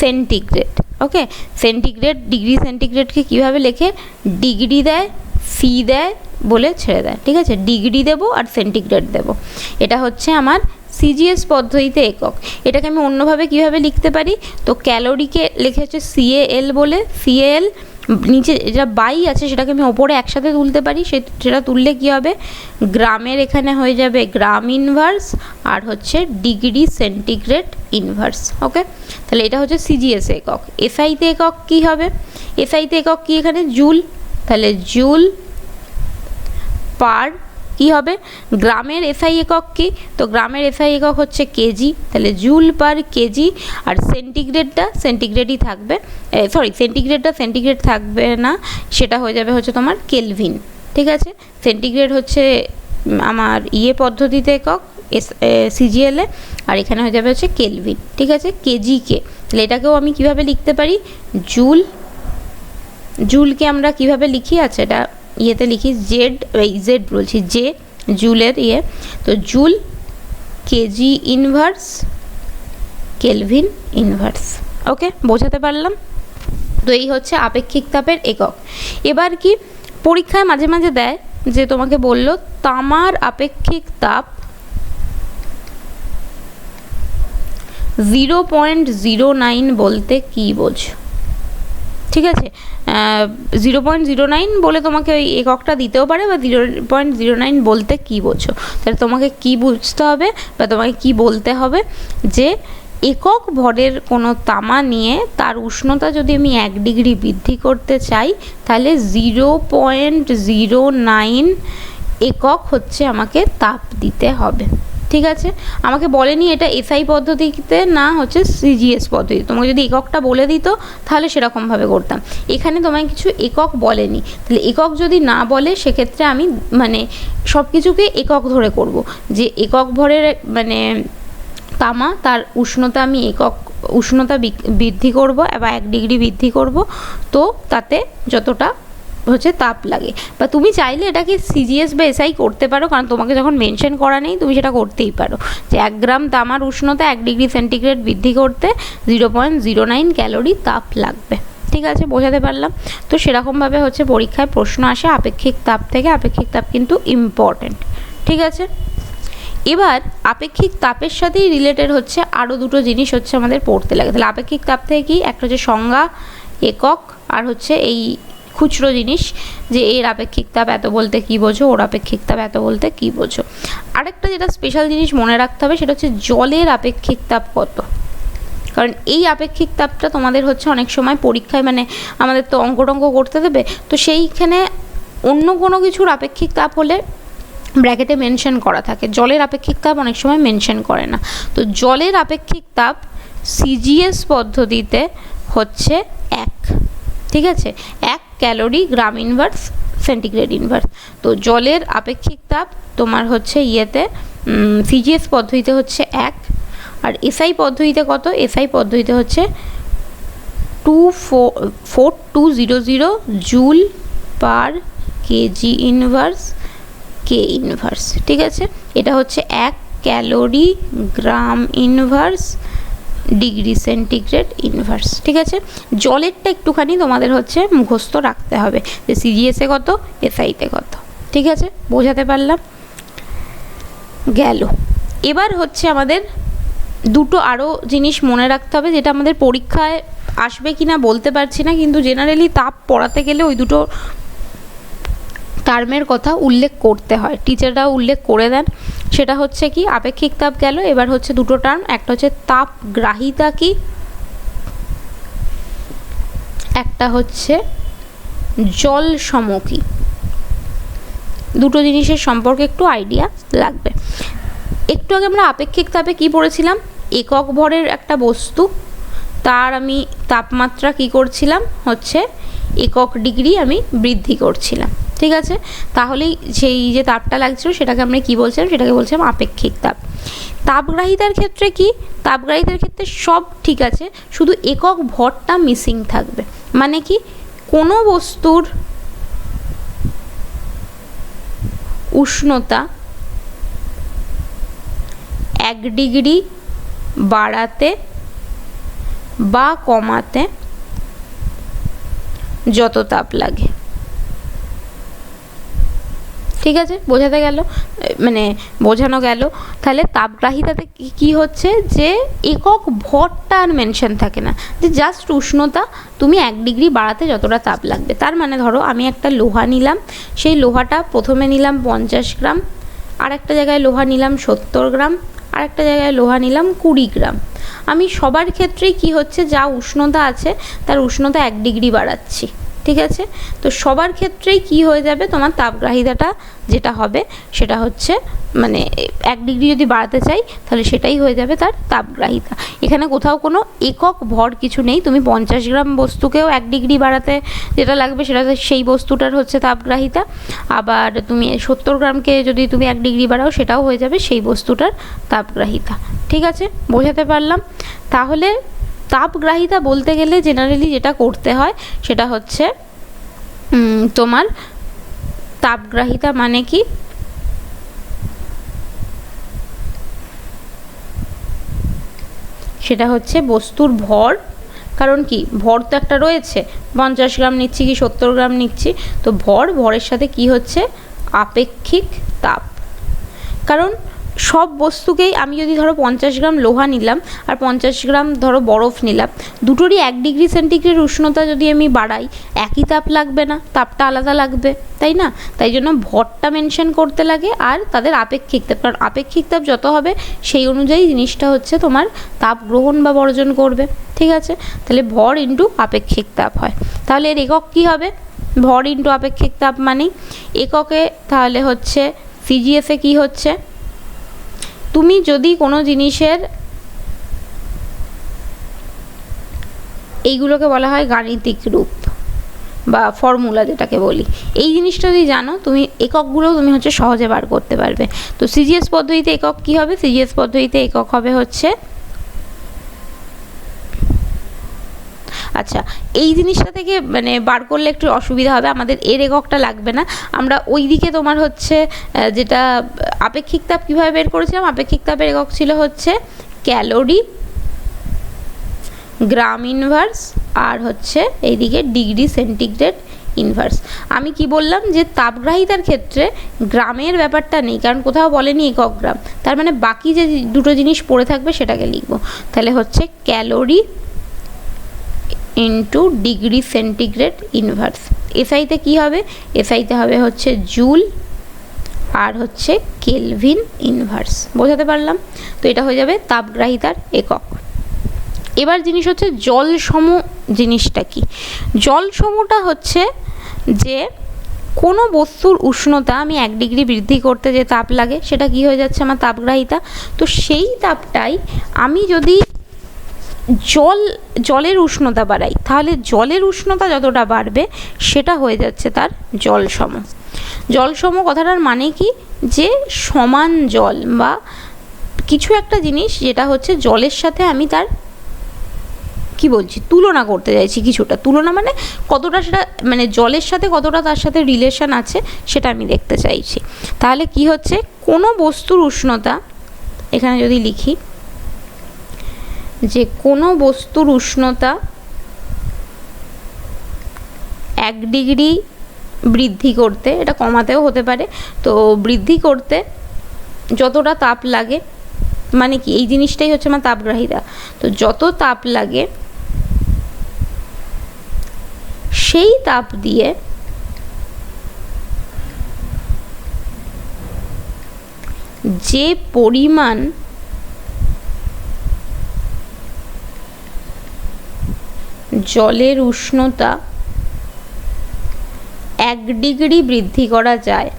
সেন্টিগ্রেড, ওকে। সেন্টিগ্রেড, ডিগ্রি সেন্টিগ্রেডকে কীভাবে লেখে, ডিগ্রি দেয়, সি দেয় বলে ছেড়ে দেয়, ঠিক আছে। ডিগ্রি দেবো আর সেন্টিগ্রেড দেবো, এটা হচ্ছে আমার সিজিএস পদ্ধতিতে একক। এটাকে আমি অন্যভাবে কীভাবে লিখতে পারি, তো ক্যালোরিকে লিখে হচ্ছে সিএএল বলে, সিএএল নিচে যেটা বাই আছে সেটাকে আমি ওপরে একসাথে তুলতে পারি, সেটা তুললে কী হবে, গ্রামের এখানে হয়ে যাবে গ্রাম ইনভার্স আর হচ্ছে ডিগ্রি সেন্টিগ্রেড ইনভার্স, ওকে। তাহলে এটা হচ্ছে সিজিএস একক। এসআইতে একক কী হবে, এসআইতে একক কি এখানে জুল, তাহলে জুল পার কি হবে, গ্রামের এসআই একক কি, তো গ্রামের এসআই একক হচ্ছে কেজি, তাহলে জুল পার কেজি। আর সেন্টিগ্রেডই থাকবে, সেন্টিগ্রেড থাকবে না, সেটা হয়ে যাবে হচ্ছে তোমার কেলভিন, ঠিক আছে। সেন্টিগ্রেড হচ্ছে আমার পদ্ধতিতে একক সিজিএলে, আর এখানে হয়ে যাবে হচ্ছে কেলভিন, ঠিক আছে, কেজিকে। তাহলে এটাকেও আমি কিভাবে লিখতে পারি, জুলকে আমরা কিভাবে লিখি, আচ্ছা এটা ইয়েতে লিখি জেড বলছি, যে জুলের তো joule KG inverse kelvin inverse, okay, বোঝাতে পারলাম। তো এই হচ্ছে আপেক্ষিক তাপের একক। এবার কি পরীক্ষায় মাঝে মাঝে দেয় যে তোমাকে বললো তামার আপেক্ষিক তাপ 0.09 বলতে কি বোঝো, ঠিক আছে। 0.09 বলে তোমাকে ওই এককটা দিতেও পারে, বা 0.09 বলতে কি বোঝো, তাহলে তোমাকে কি বুঝতে হবে বা তোমাকে কি বলতে হবে, যে একক ভরের কোনো তামা নিয়ে তার উষ্ণতা যদি আমি 1 ডিগ্রি বৃদ্ধি করতে চাই, তাহলে 0.09 একক হচ্ছে আমাকে তাপ দিতে হবে, ঠিক আছে। আমাকে বলেনি এটা এসআই পদ্ধতিতে না হচ্ছে সিজিএস পদ্ধতি, তোমাকে যদি এককটা বলে দিত তাহলে সেরকমভাবে করতাম। এখানে তোমায় কিছু একক বলেনি, তাহলে একক যদি না বলে সেক্ষেত্রে আমি মানে সব কিছুকে একক ধরে করব, যে একক ভরের মানে তামা, তার উষ্ণতা আমি একক উষ্ণতা বৃদ্ধি করব বা 1 ডিগ্রি বৃদ্ধি করব, তো তাতে যতটা হচ্ছে তাপ লাগে। বা তুমি চাইলে এটাকে সিজিএস বা এসআই করতে পারো, কারণ তোমাকে যখন মেনশন করা নেই তুমি সেটা করতেই পারো যে 1 গ্রাম তামার উষ্ণতা 1 ডিগ্রি সেন্টিগ্রেড বৃদ্ধি করতে 0.09 ক্যালোরি তাপ লাগবে। ঠিক আছে, বোঝাতে পারলাম? তো সেরকমভাবে হচ্ছে পরীক্ষায় প্রশ্ন আসে আপেক্ষিক তাপ থেকে। আপেক্ষিক তাপ কিন্তু ইম্পর্টেন্ট। ঠিক আছে, এবার আপেক্ষিক তাপের সাথেই রিলেটেড হচ্ছে আরও দুটো জিনিস হচ্ছে আমাদের পড়তে লাগে। তাহলে আপেক্ষিক তাপ থেকে কি, একটা হচ্ছে সংজ্ঞা, একক, আর হচ্ছে এই খুচরো জিনিস যে এর আপেক্ষিক তাপ এত বলতে কী বোঝো, ওর আপেক্ষিক তাপ এত বলতে কী বোঝো। আরেকটা যেটা স্পেশাল জিনিস মনে রাখতে হবে সেটা হচ্ছে জলের আপেক্ষিক তাপ কত, কারণ এই আপেক্ষিক তাপটা তোমাদের হচ্ছে অনেক সময় পরীক্ষায় মানে আমাদের তো অঙ্ক টঙ্ক করতে দেবে, তো সেইখানে অন্য কোনো কিছুর আপেক্ষিক তাপ হলে ব্র্যাকেটে মেনশন করা থাকে, জলের আপেক্ষিক তাপ অনেক সময় মেনশন করে না। তো জলের আপেক্ষিক তাপ সিজিএস পদ্ধতিতে হচ্ছে 1, ঠিক আছে, 1 ক্যালোরি গ্রাম ইনভার্স সেন্টিগ্রেড ইনভার্স। তো জলের আপেক্ষিক তাপ তোমার হচ্ছে ইয়েতে সিজিএস পদ্ধতিতে হচ্ছে 1, আর এসআই পদ্ধতিতে কত, এসআই পদ্ধতিতে হচ্ছে 24200 জুল পার কেজি ইনভার্স কে ইনভার্স। ঠিক আছে, এটা হচ্ছে 1 ক্যালোরি গ্রাম ইনভার্স ডিগ্রি সেন্টিগ্রেড ইনভার্স। ঠিক আছে, জলেরটা একটুখানি তোমাদের হচ্ছে মুখস্থ রাখতে হবে যে সিজিএসে কত, এসআইতে কত। ঠিক আছে, বোঝাতে পারলাম? গেল। এবার হচ্ছে আমাদের দুটো আরও জিনিস মনে রাখতে হবে যেটা আমাদের পরীক্ষায় আসবে কি না বলতে পারছি না, কিন্তু জেনারেলি তাপ পড়াতে গেলে ওই দুটো টার্মের কথা উল্লেখ করতে হয়, টিচাররাও উল্লেখ করে দেন। সেটা হচ্ছে কি, আপেক্ষিক তাপ গেল, এবার হচ্ছে দুটো টার্ম, একটা হচ্ছে তাপগ্রাহিতা কি, একটা হচ্ছে জল সমকি। দুটো জিনিসের সম্পর্কে একটু আইডিয়া লাগবে। একটু আগে আমরা আপেক্ষিক তাপে কি পড়েছিলাম, একক ভরের একটা বস্তু, তার আমি তাপমাত্রা কি করছিলাম হচ্ছে একক ডিগ্রি আমি বৃদ্ধি করছিলাম। ঠিক আছে, তাহলেই সেই যে তাপটা লাগছিল সেটাকে আমরা কি বলছিলাম, সেটাকে বলছিলাম আপেক্ষিক তাপ। তাপগ্রাহিতার ক্ষেত্রে কি, তাপগ্রাহিতার ক্ষেত্রে সব ঠিক আছে, শুধু একক ভরটা মিসিং থাকবে। মানে কি, কোনো বস্তুর উষ্ণতা 1 ডিগ্রি বাড়াতে বা কমাতে যত তাপ লাগে। ঠিক আছে, বোঝাতে গেল, মানে বোঝানো গেল। তাহলে তাপগ্রাহিতাতে কি হচ্ছে যে একক ভরটা আর মেনশন থাকে না, যে জাস্ট উষ্ণতা তুমি 1 ডিগ্রি বাড়াতে যতটা তাপ লাগবে। তার মানে ধরো আমি একটা লোহা নিলাম, সেই লোহাটা প্রথমে নিলাম 50 গ্রাম, আর একটা জায়গায় লোহা নিলাম 70 গ্রাম, আর একটা জায়গায় লোহা নিলাম 20 গ্রাম। আমি সবার ক্ষেত্রেই কি হচ্ছে, যা উষ্ণতা আছে তার উষ্ণতা 1 ডিগ্রি বাড়াচ্ছি। ঠিক আছে, তো সবার ক্ষেত্রেই কি হয়ে যাবে, তোমার তাপগ্রাহিতাটা যেটা হবে সেটা হচ্ছে মানে 1 ডিগ্রি যদি বাড়াতে চাই তাহলে সেটাই হয়ে যাবে তার তাপগ্রাহিতা। এখানে কোথাও কোনো একক ভর কিছু নেই, তুমি 50 গ্রাম বস্তুকেও 1 ডিগ্রি বাড়াতে যেটা লাগবে সেটা সেই বস্তুটার হচ্ছে তাপগ্রাহিতা, আবার তুমি 70 গ্রামকে যদি তুমি 1 ডিগ্রি বাড়াও সেটাও হয়ে যাবে সেই বস্তুটার তাপগ্রাহিতা। ঠিক আছে, বোঝাতে পারলাম? তাহলে তাপগ্রাহিতা বলতে গেলে জেনারেলি যেটা করতে হয় সেটা হচ্ছে তোমার তাপগ্রাহিতা মানে কি, সেটা হচ্ছে বস্তুর ভর, কারণ কি ভর তো একটা রয়েছে, 50 গ্রাম নিচ্ছি কি 70 গ্রাম নিচ্ছি, তো ভরের সাথে কি হচ্ছে আপেক্ষিক তাপ। কারণ সব বস্তুকেই আমি যদি ধরো 50 গ্রাম লোহা নিলাম আর 50 গ্রাম ধরো বরফ নিলাম, দুটোরই 1 ডিগ্রি সেন্টিগ্রেড উষ্ণতা যদি আমি বাড়াই একই তাপ লাগবে না, তাপটা আলাদা লাগবে, তাই না? তাই জন্য ভরটা মেনশন করতে লাগে আর তাদের আপেক্ষিক তাপ, কারণ আপেক্ষিক তাপ যত হবে সেই অনুযায়ী জিনিসটা হচ্ছে তোমার তাপ গ্রহণ বা বর্জন করবে। ঠিক আছে, তাহলে ভর ইন্টু আপেক্ষিক তাপ হয়। তাহলে এর একক কী হবে, ভর ইন্টু আপেক্ষিক তাপ মানেই এককে, তাহলে হচ্ছে সিজিএসে কি হচ্ছে, তুমি যদি কোনো জিনিসের, এইগুলোকে বলা হয় গাণিতিক রূপ, বা ফর্মুলা যেটাকে বলি, এই জিনিসটা যদি জানো তুমি এককগুলো তুমি হচ্ছে সহজে বার করতে পারবে। তো সিজিএস পদ্ধতিতে একক কি হবে? সিজিএস পদ্ধতিতে একক হবে হচ্ছে, আচ্ছা এই জিনিসটা থেকে মানে বার করলে একটু অসুবিধা হবে, আমাদের এর এককটা লাগবে না। আমরা ওই দিকে তোমার হচ্ছে যেটা আপেক্ষিক তাপ কীভাবে বের করেছিলাম, আপেক্ষিক তাপের একক ছিল হচ্ছে ক্যালোরি, গ্রাম ইনভার্স, আর হচ্ছে এইদিকে ডিগ্রি সেন্টিগ্রেড ইনভার্স। আমি কি বললাম যে তাপগ্রাহিতার ক্ষেত্রে গ্রামের ব্যাপারটা নেই, কারণ কোথাও বলেনি একক গ্রাম, তার মানে বাকি যে দুটো জিনিস পড়ে থাকবে সেটাকে লিখবো। তাহলে হচ্ছে calorie into degree centigrade inverse. এসআইতে কি হবে? এসআইতে হবে হচ্ছে জুল আর হচ্ছে কেলভিন ইনভার্স। বোঝাতে পারলাম? তো এটা হয়ে যাবে তাপগ্রাহিতার একক। এবার জিনিস হচ্ছে জলসম জিনিসটা কি? জলসমটা হচ্ছে যে কোনো বস্তুর উষ্ণতা আমি 1 ডিগ্রি বৃদ্ধি করতে যে তাপ লাগে সেটা কি হয়ে যাচ্ছে আমার তাপগ্রাহিতা। তো সেই তাপটাই আমি যদি জলের উষ্ণতা বাড়াই, তাহলে জলের উষ্ণতা যতটা বাড়বে সেটা হয়ে যাচ্ছে তার জলসম। জলসম কথাটার মানে কি? যে সমান জল বা কিছু একটা জিনিস যেটা হচ্ছে জলের সাথে আমি তার কি বলছি তুলনা করতে চাইছি, কিছুটা তুলনা মানে কতটা সেটা মানে জলের সাথে কতটা তার সাথে রিলেশন আছে সেটা আমি দেখতে চাইছি। তাহলে কি হচ্ছে কোনো বস্তুর উষ্ণতা, এখানে যদি লিখি যে কোনো বস্তুর উষ্ণতা 1 ডিগ্রি বৃদ্ধি করতে, এটা কমাতেও হতে পারে, তো বৃদ্ধি করতে যতটা তাপ লাগে মানে কি এই জিনিসটাই হচ্ছে আমার তাপগ্রাহিতা। তো যত তাপ লাগে সেই তাপ দিয়ে যে পরিমাণ জলের উষ্ণতা 1 ডিগ্রি বৃদ্ধি করা যায়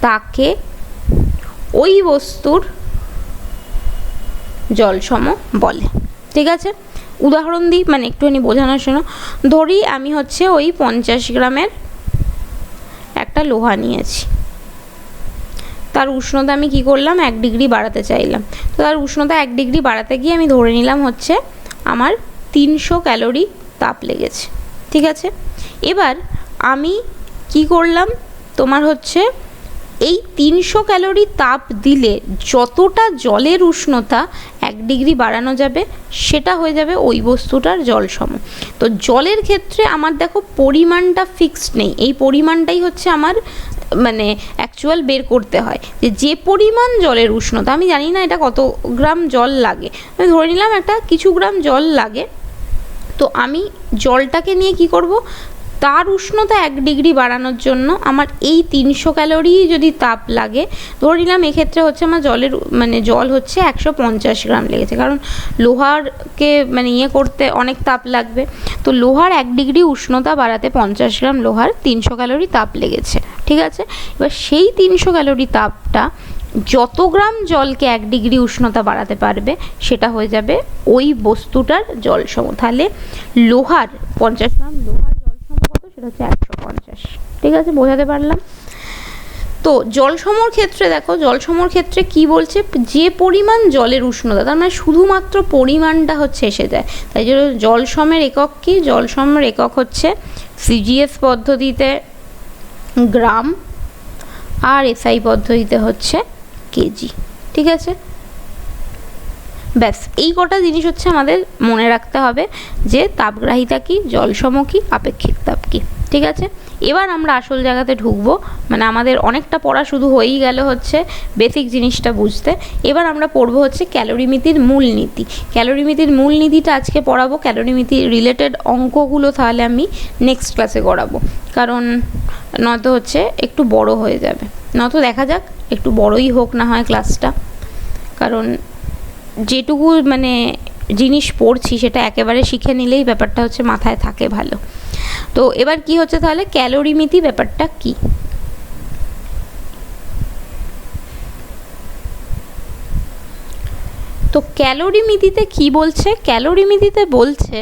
তাকে ওই বস্তুর জলসম বলে। ঠিক আছে, উদাহরণ দিই মানে একটুখানি বোঝানোর জন্য। ধরি আমি হচ্ছে ওই 50 গ্রামের একটা লোহা নিয়েছি, তার উষ্ণতা আমি কি করলাম 1 ডিগ্রি বাড়াতে চাইলাম। তো তার উষ্ণতা 1 ডিগ্রি বাড়াতে গিয়ে আমি ধরে নিলাম হচ্ছে আমার 300 ক্যালোরি তাপ লেগেছে। ঠিক আছে, এবার আমি কি করলাম তোমার হচ্ছে এই 300 ক্যালোরি তাপ দিলে যতটা জলের উষ্ণতা 1 ডিগ্রি বাড়ানো যাবে সেটা হয়ে যাবে ওই বস্তুটার জলসম। তো জলের ক্ষেত্রে আমার দেখো পরিমাণটা ফিক্সড নেই, এই পরিমাণটাই হচ্ছে আমার মানে অ্যাকচুয়াল বের করতে হয় যে পরিমাণ জলের উষ্ণতা, আমি জানি না এটা কত গ্রাম জল লাগে, আমি ধরে নিলাম একটা কিছু গ্রাম জল লাগে। তো আমি জলটাকে নিয়ে কি করব, তার উষ্ণতা 1 ডিগ্রি বাড়ানোর জন্য আমার এই 300 ক্যালোরি যদি তাপ লাগে, ধরে নিলাম এক্ষেত্রে হচ্ছে আমার জলের মানে জল হচ্ছে 150 গ্রাম লেগেছে, কারণ লোহারকে মানে ইয়ে করতে অনেক তাপ লাগবে। তো লোহার 1 ডিগ্রি উষ্ণতা বাড়াতে 50 গ্রাম লোহার 300 ক্যালোরি তাপ লেগেছে। ঠিক আছে, এবার সেই 300 ক্যালোরি তাপটা যত গ্রাম জলকে 1 ডিগ্রি উষ্ণতা বাড়াতে পারবে সেটা হয়ে যাবে ওই বস্তুটার জলসম। তাহলে লোহার 50 গ্রাম লোহার জলসম কত, সেটা হচ্ছে 150। ঠিক আছে, বোঝাতে পারলাম? তো জলসমর ক্ষেত্রে দেখো, জলসমর ক্ষেত্রে কি বলছে, যে পরিমাণ জলের উষ্ণতা, তার মানে শুধুমাত্র পরিমাণটা হচ্ছে এসে যায়। তাই জন্য জলসমের একক কি? জলসমের একক হচ্ছে সিজিএস পদ্ধতিতে গ্রাম আর এসআই পদ্ধতিতে হচ্ছে কেজি। ঠিক আছে, ব্যাস এই কটা জিনিস হচ্ছে আমাদের মনে রাখতে হবে যে তাপগ্রাহিতা কি, জলসম কি, আপেক্ষিক তাপ কি। ঠিক আছে, এবার আমরা আসল জায়গাতে ঢুকবো, মানে আমাদের অনেকটা পড়া শুধু হয়েই গেল হচ্ছে বেসিক জিনিসটা বুঝতে। এবার আমরা পড়বো হচ্ছে ক্যালোরিমিতির মূলনীতি। ক্যালোরিমিতির মূলনীতিটা আজকে পড়াবো, ক্যালোরিমিতি রিলেটেড অঙ্কগুলো তাহলে আমি নেক্সট ক্লাসে করাবো, কারণ নয়তো হচ্ছে একটু বড় হয়ে যাবে, নয়তো দেখা যাক একটু বড়ই হোক না হয় ক্লাসটা, কারণ যেটুকু মানে জিনিস পড়ছি সেটা একেবারে শিখে নিলেই ব্যাপারটা হচ্ছে মাথায় থাকে ভালো। তো এবার কি হচ্ছে তাহলে ক্যালোরিমিতি ব্যাপারটা কি? তো ক্যালোরিমিতিতে কি বলছে? ক্যালোরিমিতিতে বলছে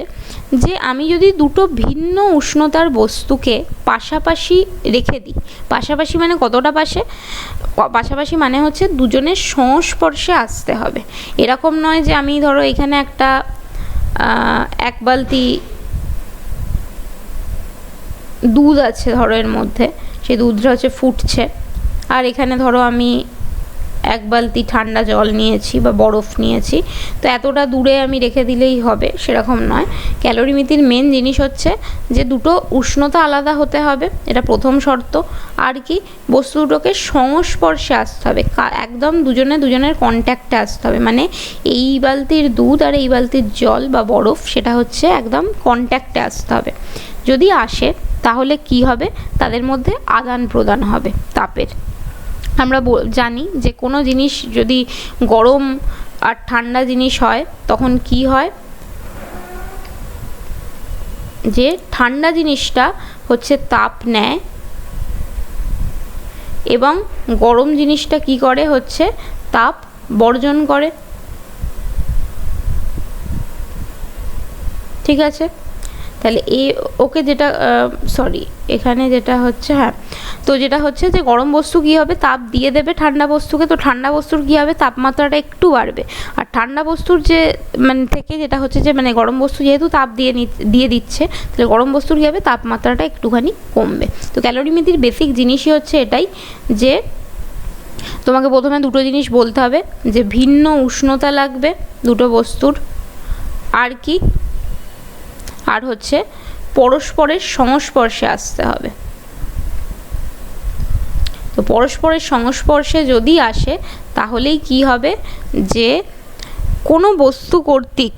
যে আমি যদি দুটো ভিন্ন উষ্ণতার বস্তুকে পাশাপাশি রেখে দিই, পাশাপাশি মানে কতটা পাশাপাশি মানে হচ্ছে দুজনের সংস্পর্শে আসতে হবে। এরকম নয় যে আমি ধরো এখানে একটা 1 বালতি দুধ আছে ধরো এর মধ্যে, সেই দুধটা হচ্ছে ফুটছে, আর এখানে ধরো আমি 1 বালতি ঠান্ডা জল নিয়েছি বা বরফ নিয়েছি, তো এতটা দূরে আমি রেখে দিলেই হবে, সেরকম নয়। ক্যালোরিমিতির মেন জিনিস হচ্ছে যে দুটো উষ্ণতা আলাদা হতে হবে, এটা প্রথম শর্ত। আর কি, বস্তু দুটোকে সংস্পর্শে আসতে হবে, একদম দুজনের কন্ট্যাক্টে আসতে হবে, মানে এই বালতির দুধ আর এই বালতির জল বা বরফ সেটা হচ্ছে একদম কন্ট্যাক্টে আসতে হবে। যদি আসে তাহলে কি হবে, তাদের মধ্যে আদান প্রদান হবে তাপের। আমরা জানি যে কোনো জিনিস যদি গরম আর ঠান্ডা জিনিস হয় তখন কি হয়, যে ঠান্ডা জিনিসটা হচ্ছে তাপ নেয় এবং গরম জিনিসটা কি করে, হচ্ছে তাপ বর্জন করে। ঠিক আছে, তাহলে ওকে যেটা এখানে যেটা হচ্ছে, হ্যাঁ, তো যেটা হচ্ছে যে গরম বস্তু কী হবে, তাপ দিয়ে দেবে ঠান্ডা বস্তুকে, তো ঠান্ডা বস্তুর কী হবে, তাপমাত্রাটা একটু বাড়বে। আর ঠান্ডা বস্তুর যে মানে থেকে যেটা হচ্ছে যে মানে গরম বস্তু যেহেতু তাপ দিয়ে দিচ্ছে, তাহলে গরম বস্তুর কী হবে, তাপমাত্রাটা একটুখানি কমবে। তো ক্যালোরিমিতির বেসিক জিনিসই হচ্ছে এটাই, যে তোমাকে প্রথমে দুটো জিনিস বলতে হবে, যে ভিন্ন উষ্ণতা লাগবে দুটো বস্তুর, আর কি, আর হচ্ছে পরস্পরের সংস্পর্শে আসতে হবে। তো পরস্পরের সংস্পর্শে যদি আসে তাহলেই কি হবে, যে কোনো বস্তু কর্তৃক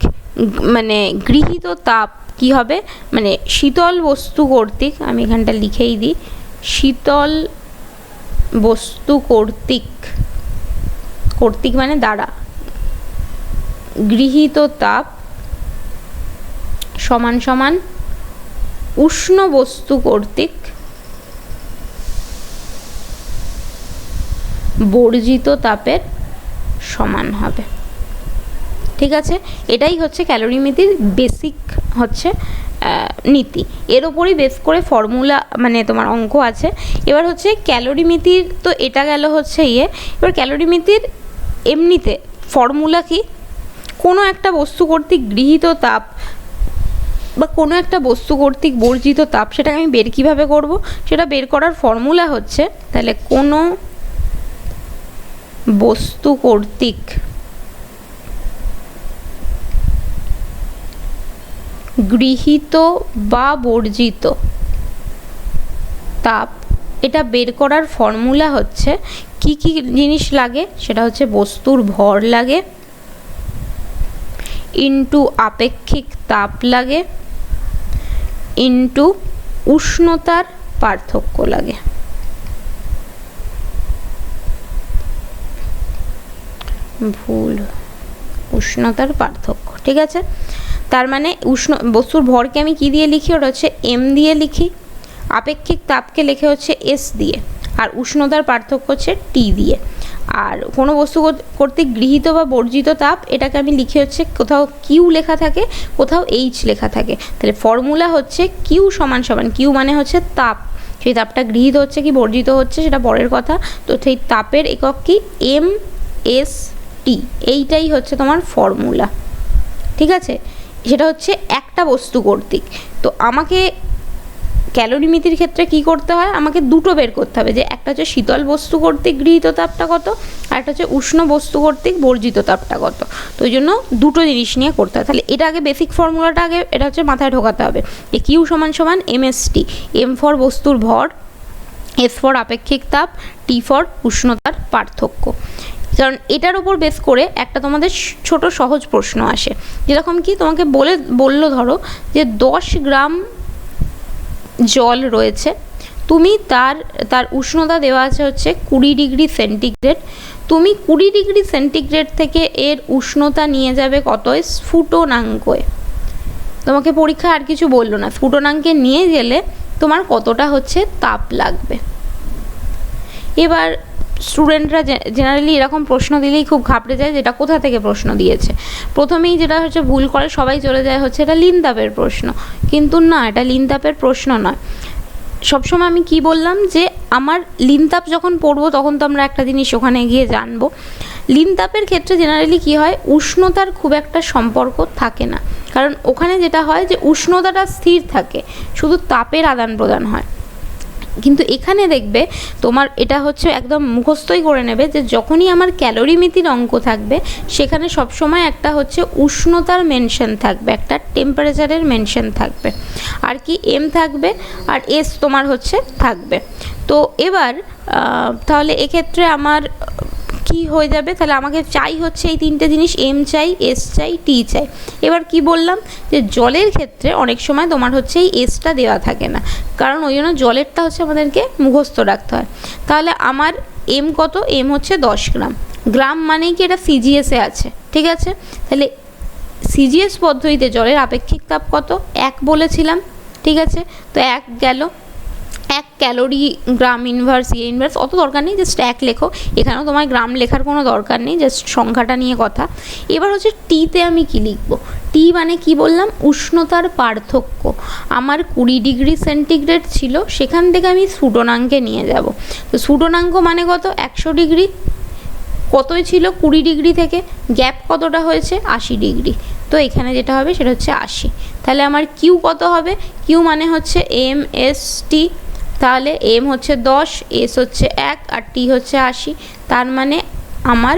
মানে গৃহীত তাপ কি হবে, মানে শীতল বস্তু কর্তৃক, আমি এখানটা লিখেই দিই, শীতল বস্তু কর্তৃক মানে দ্বারা গৃহীত তাপ সমান সমান উষ্ণ বস্তু কর্তৃক বর্জিত তাপের সমান হবে। ঠিক আছে, এটাই হচ্ছে ক্যালোরিমিতির বেসিক হচ্ছে নীতি। এর ওপরই বেস করে ফর্মুলা মানে তোমার অঙ্ক আছে। এবার হচ্ছে ক্যালোরিমিতির, তো এটা গেল হচ্ছে এবার ক্যালোরিমিতির এমনিতে ফর্মুলা কি, কোনো একটা বস্তু কর্তৃক গৃহীত তাপ বা কোনো একটা বস্তু কর্তৃক বর্জিত তাপ, সেটাকে আমি বের কীভাবে করব, সেটা বের করার ফর্মুলা হচ্ছে, তাহলে কোনো বস্তু কর্তৃক গৃহীত বা বর্জিত তাপ, এটা বের করার ফর্মুলা হচ্ছে কি কি জিনিস লাগে, সেটা হচ্ছে বস্তুর ভর লাগে, ইন্টু আপেক্ষিক তাপ লাগে, ইন্টু উষ্ণতার পার্থক্য লাগে। উষ্ণতার পার্থক্য। ঠিক আছে, তার মানে বস্তুর ভরকে আমি কি দিয়ে লিখি, ওটা হচ্ছে এম দিয়ে লিখি, আপেক্ষিক তাপকে লেখে হচ্ছে এস দিয়ে, আর উষ্ণতার পার্থক্য হচ্ছে টি দিয়ে। আর কোনো বস্তু কর্তৃক গৃহীত বা বর্জিত তাপ, এটাকে আমি লিখে হচ্ছে কোথাও কিউ লেখা থাকে, কোথাও এইচ লেখা থাকে। তাহলে ফর্মুলা হচ্ছে কিউ সমান সমান, কিউ মানে হচ্ছে তাপ, সেই তাপটা গৃহীত হচ্ছে কি বর্জিত হচ্ছে সেটা পরের কথা, তো সেই তাপের একক কি এম এস টি, এইটাই হচ্ছে তোমার ফর্মুলা। ঠিক আছে, সেটা হচ্ছে একটা বস্তু কর্তৃক। তো আমাকে ক্যালোরিমিতির ক্ষেত্রে কি করতে হয়, আমাকে দুটো বের করতে হবে, যে একটা হচ্ছে শীতল বস্তু কর্তৃক গৃহীত তাপটা কত, আর একটা হচ্ছে উষ্ণ বস্তু কর্তৃক বর্জিত তাপটা কত। তো ওই জন্য দুটো জিনিস নিয়ে করতে হয়। তাহলে এটা আগে বেসিক ফর্মুলাটা আগে এটা হচ্ছে মাথায় ঢোকাতে হবে, যে কিউ সমান সমান এমএসটি, এম ফর বস্তুর ভর, এস ফর আপেক্ষিক তাপ, টি ফর উষ্ণতার পার্থক্য। কারণ এটার উপর বেস করে একটা তোমাদের ছোট সহজ প্রশ্ন আসে, যেরকম কি তোমাকে বললো ধরো যে 10 গ্রাম জল রয়েছে, তুমি তার উষ্ণতা দেওয়া আছে হচ্ছে 20 ডিগ্রি সেন্টিগ্রেড, তুমি 20 ডিগ্রি সেন্টিগ্রেড থেকে এর উষ্ণতা নিয়ে যাবে কত, স্ফুটনাঙ্কে। তোমাকে পরীক্ষায় আর কিছু বললো না, স্ফুটনাঙ্কে নিয়ে গেলে তোমার কতটা হচ্ছে তাপ লাগবে। এবার স্টুডেন্টরা জেনারেলি এরকম প্রশ্ন দিলেই খুব ঘাবড়ে যায়, যেটা কোথা থেকে প্রশ্ন দিয়েছে। প্রথমেই যেটা হচ্ছে ভুল করে সবাই চলে যায় হচ্ছে এটা লিনতাপের প্রশ্ন, কিন্তু না, এটা লিনতাপের প্রশ্ন নয়। সবসময় আমি কি বললাম যে আমার লিনতাপ যখন পড়বো তখন তো আমরা একটা জিনিস ওখানে গিয়ে জানবো। লিনতাপের ক্ষেত্রে জেনারেলি কি হয়, উষ্ণতার খুব একটা সম্পর্ক থাকে না, কারণ ওখানে যেটা হয় যে উষ্ণতাটা স্থির থাকে, শুধু তাপের আদান প্রদান হয়। কিন্তু এখানে দেখবে তোমার এটা হচ্ছে একদম মুখস্থই করে নেবে যে যখনই আমার ক্যালোরিমিতির অঙ্ক থাকবে সেখানে সবসময় একটা হচ্ছে উষ্ণতার মেনশন থাকবে, একটা টেম্পারেচারের মেনশন থাকবে, আর কি এম থাকবে, আর এস তোমার হচ্ছে থাকবে। তো এবার তাহলে এক্ষেত্রে আমার কি হয়ে যাবে, তাহলে আমাকে চাই হচ্ছে এই তিনটে জিনিস, এম চাই, এস চাই, টি চাই। এবার কি বললাম যে জলের ক্ষেত্রে অনেক সময় তোমার হচ্ছে এই এসটা দেওয়া থাকে না, কারণ ওই জন্য জলেরটা হচ্ছে আমাদেরকে মুখস্থ রাখতে হয়। তাহলে আমার এম কত, এম হচ্ছে 10 গ্রাম, গ্রাম মানেই কি এটা সিজিএসে আছে, ঠিক আছে। তাহলে সিজিএস পদ্ধতিতে জলের আপেক্ষিক তাপ কত, 1 বলেছিলাম, ঠিক আছে। তো 1 গেল, 1 ক্যালোরি গ্রাম ইনভার্স ইনভার্স অত দরকার নেই, জাস্ট 1 লেখো, এখানেও তোমার গ্রাম লেখার কোনো দরকার নেই, জাস্ট সংখ্যাটা নিয়ে কথা। এবার হচ্ছে টিতে আমি কি লিখবো, টি মানে কি বললাম, উষ্ণতার পার্থক্য। আমার 20 ডিগ্রি সেন্টিগ্রেড ছিল, সেখান থেকে আমি স্ফুটনাঙ্কে নিয়ে যাব। তো স্ফুটনাঙ্ক মানে কত, 100 ডিগ্রি, কতই ছিল 20 ডিগ্রি থেকে, গ্যাপ কতটা হয়েছে 80 ডিগ্রি। তো এখানে যেটা হবে সেটা হচ্ছে 80। তাহলে আমার কিউ কত হবে, কিউ মানে হচ্ছে এম এস টি, তাহলে এম হচ্ছে 10, এস হচ্ছে 1, আর টি হচ্ছে 80। তার মানে আমার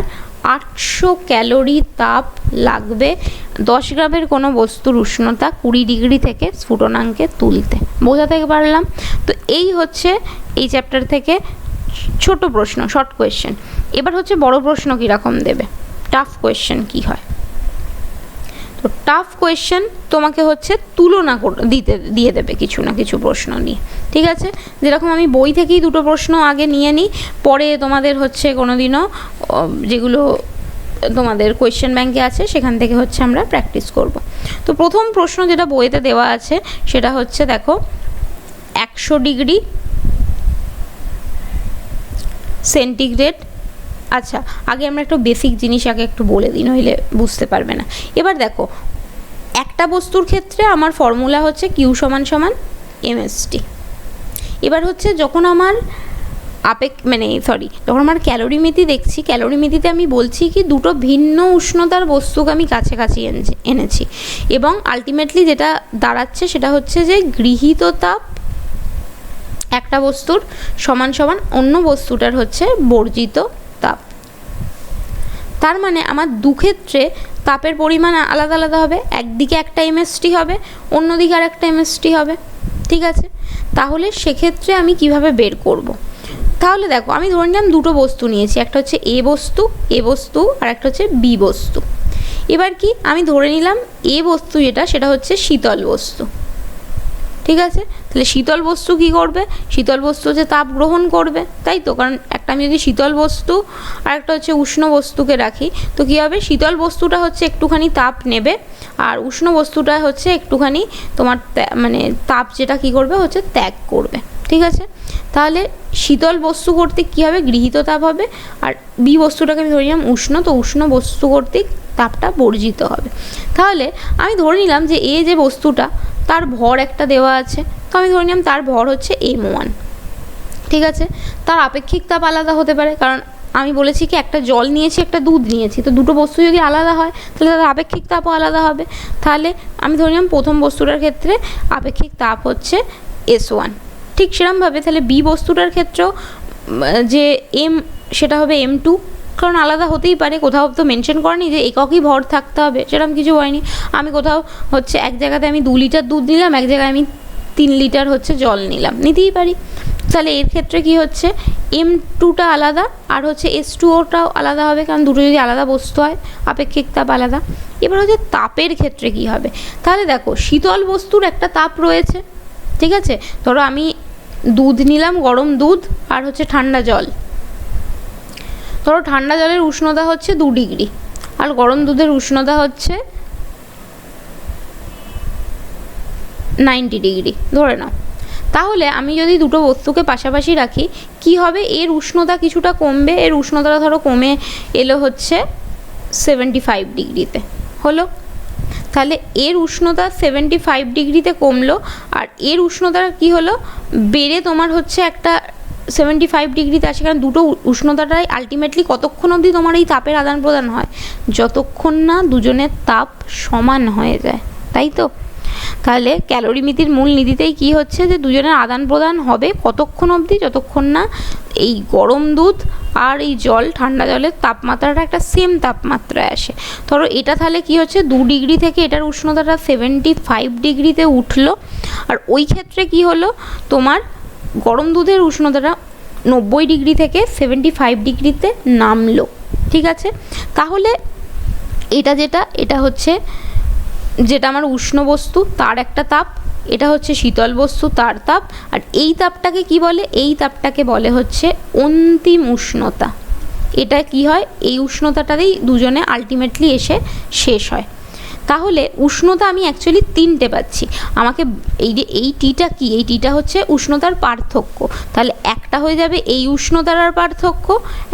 800 ক্যালোরি তাপ লাগবে 10 গ্রামের কোনো বস্তুর উষ্ণতা 20 ডিগ্রি থেকে স্ফুটনাঙ্কে তুলতে। বোঝাতে পারলাম? তো এই হচ্ছে এই চ্যাপ্টার থেকে ছোট প্রশ্ন, শর্ট কোয়েশ্চেন। এবার হচ্ছে বড় প্রশ্ন কীরকম দেবে, টাফ কোয়েশ্চেন কী হয়। তো টাফ কোয়েশ্চেন তোমাকে হচ্ছে তুলনা দিয়ে দেবে কিছু না কিছু প্রশ্ন নিয়ে, ঠিক আছে। যেরকম আমি বই থেকেই 2টো প্রশ্ন আগে নিয়ে নিই, পরে তোমাদের হচ্ছে কোনো দিনও যেগুলো তোমাদের কোয়েশ্চেন ব্যাংকে আছে সেখান থেকে হচ্ছে আমরা প্র্যাকটিস করব। তো প্রথম প্রশ্ন যেটা বইতে দেওয়া আছে সেটা হচ্ছে দেখো 100 ডিগ্রি সেন্টিগ্রেড। আচ্ছা, আগে আমরা একটু বেসিক জিনিস আগে একটু বলে দিই, নইলে বুঝতে পারবে না। এবার দেখো একটা বস্তুর ক্ষেত্রে আমার ফর্মুলা হচ্ছে কিউ সমান সমান এমএসটি। এবার হচ্ছে যখন আমার যখন আমার ক্যালোরিমিতি দেখছি, ক্যালোরিমিতিতে আমি বলছি কি দুটো ভিন্ন উষ্ণতার বস্তুকে আমি কাছাকাছি এনেছি, এবং আলটিমেটলি যেটা দাঁড়াচ্ছে সেটা হচ্ছে যে গৃহীত তাপ একটা বস্তুর সমান সমান অন্য বস্তুটার হচ্ছে বর্জিত তাপ। তার মানে আমার দুক্ষেত্রে তাপের পরিমাণ আলাদা আলাদা হবে, একদিকে একটা এমএসটি হবে, অন্যদিকে আর একটা এমএসটি হবে, ঠিক আছে। তাহলে সেক্ষেত্রে আমি কিভাবে বের করব, তাহলে দেখো আমি ধরে নিলাম দুটো বস্তু নিয়েছি, একটা হচ্ছে এ বস্তু আর একটা হচ্ছে বি বস্তু। এবার কি আমি ধরে নিলাম এ বস্তু যেটা সেটা হচ্ছে শীতল বস্তু, ঠিক আছে। তাহলে শীতল বস্তু কি করবে, শীতল বস্তু হচ্ছে তাপ গ্রহণ করবে, তাই তো, কারণ একটা আমি যদি শীতল বস্তু আর একটা হচ্ছে উষ্ণ বস্তুকে রাখি, তো কী হবে, শীতল বস্তুটা হচ্ছে একটুখানি তাপ নেবে আর উষ্ণ বস্তুটা হচ্ছে একটুখানি তোমার তাপ যেটা কী করবে হচ্ছে ত্যাগ করবে, ঠিক আছে। তাহলে শীতল বস্তু কর্তৃক কী হবে, গৃহীত তাপ হবে, আর বি বস্তুটাকে আমি ধরে নিলাম উষ্ণ, তো উষ্ণ বস্তু কর্তৃক তাপটা বর্জিত হবে। তাহলে আমি ধরে নিলাম যে এ যে বস্তুটা তার ভর একটা দেওয়া আছে, তো আমি ধরে নিলাম তার ভর হচ্ছে m1, ঠিক আছে। তার আপেক্ষিক তাপ আলাদা হতে পারে, কারণ আমি বলেছি কি একটা জল নিয়েছি একটা দুধ নিয়েছি, তো দুটো বস্তু যদি আলাদা হয় তাহলে তার আপেক্ষিক তাপও আলাদা হবে। তাহলে আমি ধরে নিলাম প্রথম বস্তুটার ক্ষেত্রে আপেক্ষিক তাপ হচ্ছে S1, ঠিক সেরকমভাবে তাহলে বি বস্তুটার ক্ষেত্রেও যে এম সেটা হবে M2, কারণ আলাদা হতেই পারে, কোথাও তো মেনশন করেনি যে এককই ভর থাকতে হবে, সেরকম কিছু হয়নি। আমি কোথাও হচ্ছে এক জায়গাতে আমি 2 লিটার দুধ নিলাম, এক জায়গায় আমি 3 লিটার হচ্ছে জল নিলাম, নিতেই পারি। তাহলে এর ক্ষেত্রে কি হচ্ছে M2টা আলাদা আর হচ্ছে S2ওটাও আলাদা হবে, কারণ দুটো যদি আলাদা বস্তু হয় আপেক্ষিক তাপ আলাদা। এবার হচ্ছে তাপের ক্ষেত্রে কি হবে, তাহলে দেখো শীতল বস্তুর একটা তাপ রয়েছে, ঠিক আছে। ধরো আমি দুধ নিলাম, গরম দুধ আর হচ্ছে ঠান্ডা জল। ধরো ঠান্ডা জলের উষ্ণতা হচ্ছে 2 ডিগ্রি আর গরম দুধের উষ্ণতা হচ্ছে 90 ডিগ্রি ধরে নাও। তাহলে আমি যদি দুটো বস্তুকে পাশাপাশি রাখি কি হবে, এর উষ্ণতা কিছুটা কমবে, এর উষ্ণতাটা ধরো কমে এলো হচ্ছে 75 ডিগ্রিতে হলো। তাহলে এর উষ্ণতা 75 ডিগ্রিতে কমলো, আর এর উষ্ণতা কি হলো, বেড়ে তোমার হচ্ছে একটা 75 ডিগ্রিতে আসে। কারণ দুটো উষ্ণতাটাই আলটিমেটলি কতক্ষণ অবধি তোমার এই তাপের আদান প্রদান হয়, যতক্ষণ না দুজনের তাপ সমান হয়ে যায়, তাই তো। তাহলে ক্যালোরিমিতির মূল নীতিতেই কি হচ্ছে, যে দুজনের আদান প্রদান হবে কতক্ষণ অবধি, যতক্ষণ না এই গরম দুধ আর এই জল, ঠান্ডা জলের তাপমাত্রাটা একটা সেম তাপমাত্রায় আসে। ধরো এটা তাহলে কি হচ্ছে, 2 ডিগ্রি থেকে এটার উষ্ণতাটা 75 ডিগ্রিতে উঠলো, আর ওই ক্ষেত্রে কি হলো, তোমার গরম দুধের উষ্ণতাটা 90 ডিগ্রি থেকে 75 ডিগ্রিতে নামলো, ঠিক আছে। তাহলে এটা হচ্ছে যেটা আমার উষ্ণ বস্তু তার একটা তাপ, এটা হচ্ছে শীতল বস্তু তার তাপ, আর এই তাপটাকে কি বলে, এই তাপটাকে বলে হচ্ছে অন্তিম উষ্ণতা। এটা কি হয়, এই উষ্ণতাটাতেই দুজনে আলটিমেটলি এসে শেষ হয়। তাহলে উষ্ণতা আমি অ্যাকচুয়ালি 3টে পাচ্ছি। আমাকে এই টিটা কি, এই টিটা হচ্ছে উষ্ণতার পার্থক্য। তাহলে একটা হয়ে যাবে এই উষ্ণতার পার্থক্য,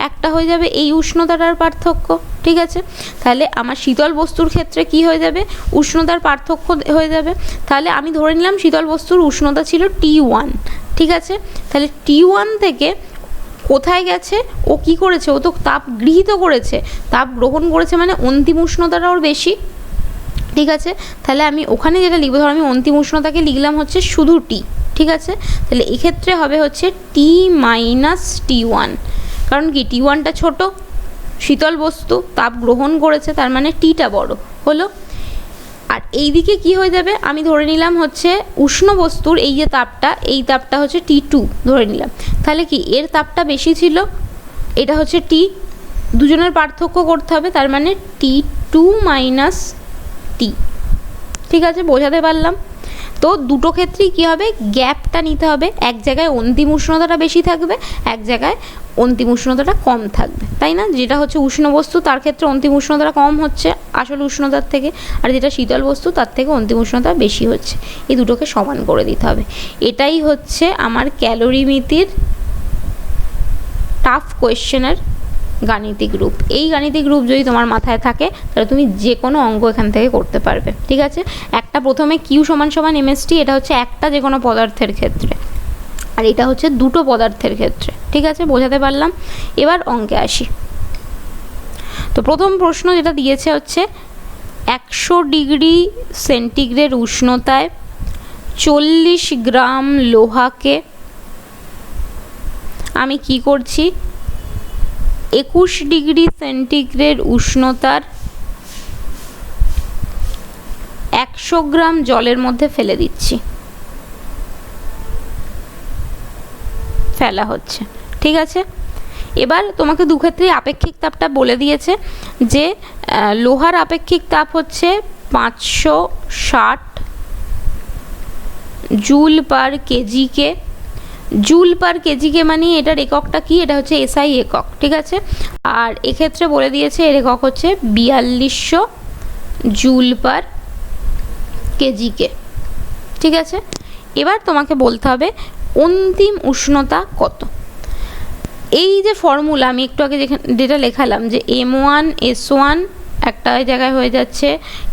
একটা হয়ে যাবে এই উষ্ণতার পার্থক্য, ঠিক আছে। তাহলে আমার শীতল বস্তুর ক্ষেত্রে কি হয়ে যাবে, উষ্ণতার পার্থক্য হয়ে যাবে। তাহলে আমি ধরে নিলাম শীতল বস্তুর উষ্ণতা ছিল T1, ঠিক আছে। তাহলে T1 থেকে কোথায় গেছে, ও কি করেছে, ও তো তাপ গৃহীত করেছে, তাপ গ্রহণ করেছে, মানে অন্তিম উষ্ণতাটা ওর বেশি, ঠিক আছে। তাহলে আমি ওখানে যেটা লিখবো, ধর আমি অন্তিম উষ্ণতাকে লিখলাম হচ্ছে শুধু টি, ঠিক আছে। তাহলে এক্ষেত্রে হবে হচ্ছে T মাইনাস T1, কারণ কি T1টা ছোট, শীতল বস্তু তাপ গ্রহণ করেছে, তার মানে টিটা বড় হলো। আর এই দিকে কি হয়ে যাবে, আমি ধরে নিলাম হচ্ছে উষ্ণ বস্তুর এই যে তাপটা, এই তাপটা হচ্ছে T2 ধরে নিলাম। তাহলে কি এর তাপটা বেশি ছিল, এটা হচ্ছে টি, দুজনের পার্থক্য করতে হবে, তার মানে T2 মাইনাস টি, ঠিক আছে, বোঝাতে পারলাম তো। দুটো ক্ষেত্রেই কী হবে, গ্যাপটা নিতে হবে, এক জায়গায় অন্তিম উষ্ণতাটা বেশি থাকবে, এক জায়গায় অন্তিম উষ্ণতাটা কম থাকবে, তাই না। যেটা হচ্ছে উষ্ণ বস্তু তার ক্ষেত্রে অন্তিম উষ্ণতাটা কম হচ্ছে আসল উষ্ণতার থেকে, আর যেটা শীতল বস্তু তার থেকে অন্তিম উষ্ণতা বেশি হচ্ছে, এই দুটোকে সমান করে দিতে হবে। এটাই হচ্ছে আমার ক্যালোরিমিতির টাফ কোয়েশ্চেনের গাণিতিক রূপ। এই গাণিতিক রূপ যদি তোমার মাথায় থাকে তাহলে তুমি যে কোনো অঙ্ক এখান থেকে করতে পারবে, ঠিক আছে। একটা প্রথমে কিউ সমান সমান এমএসটি, এটা হচ্ছে একটা যে কোনো পদার্থের ক্ষেত্রে, আর এটা হচ্ছে দুটো পদার্থের ক্ষেত্রে, ঠিক আছে, বোঝাতে পারলাম। এবার অঙ্কে আসি। তো প্রথম প্রশ্ন যেটা দিয়েছে হচ্ছে 100 ডিগ্রি সেন্টিগ্রেড উষ্ণতায় 40 গ্রাম লোহাকে আমি কি করছি, 21 ডিগ্রি সেন্টিগ্রেড উষ্ণতার 100 গ্রাম জলের মধ্যে ফেলে দিচ্ছি, ফেলা হচ্ছে, ঠিক আছে। এবার তোমাকে দু ক্ষেত্রেই আপেক্ষিক তাপটা বলে দিয়েছে, যে লোহার আপেক্ষিক তাপ হচ্ছে 560 জুল পার কেজিকে। জুল পার কেজিকে মানে এটার এককটা কি, এটা হচ্ছে এসআই একক, ঠিক আছে। আর এক্ষেত্রে বলে দিয়েছে এর একক হচ্ছে 4200 জুল পার কেজিকে, ঠিক আছে। এবার তোমাকে বলতে হবে অন্তিম উষ্ণতা কত। এই যে ফর্মুলা আমি একটু আগে যেটা লেখালাম, যে M1S1 একটা জায়গায় হয়ে যাচ্ছে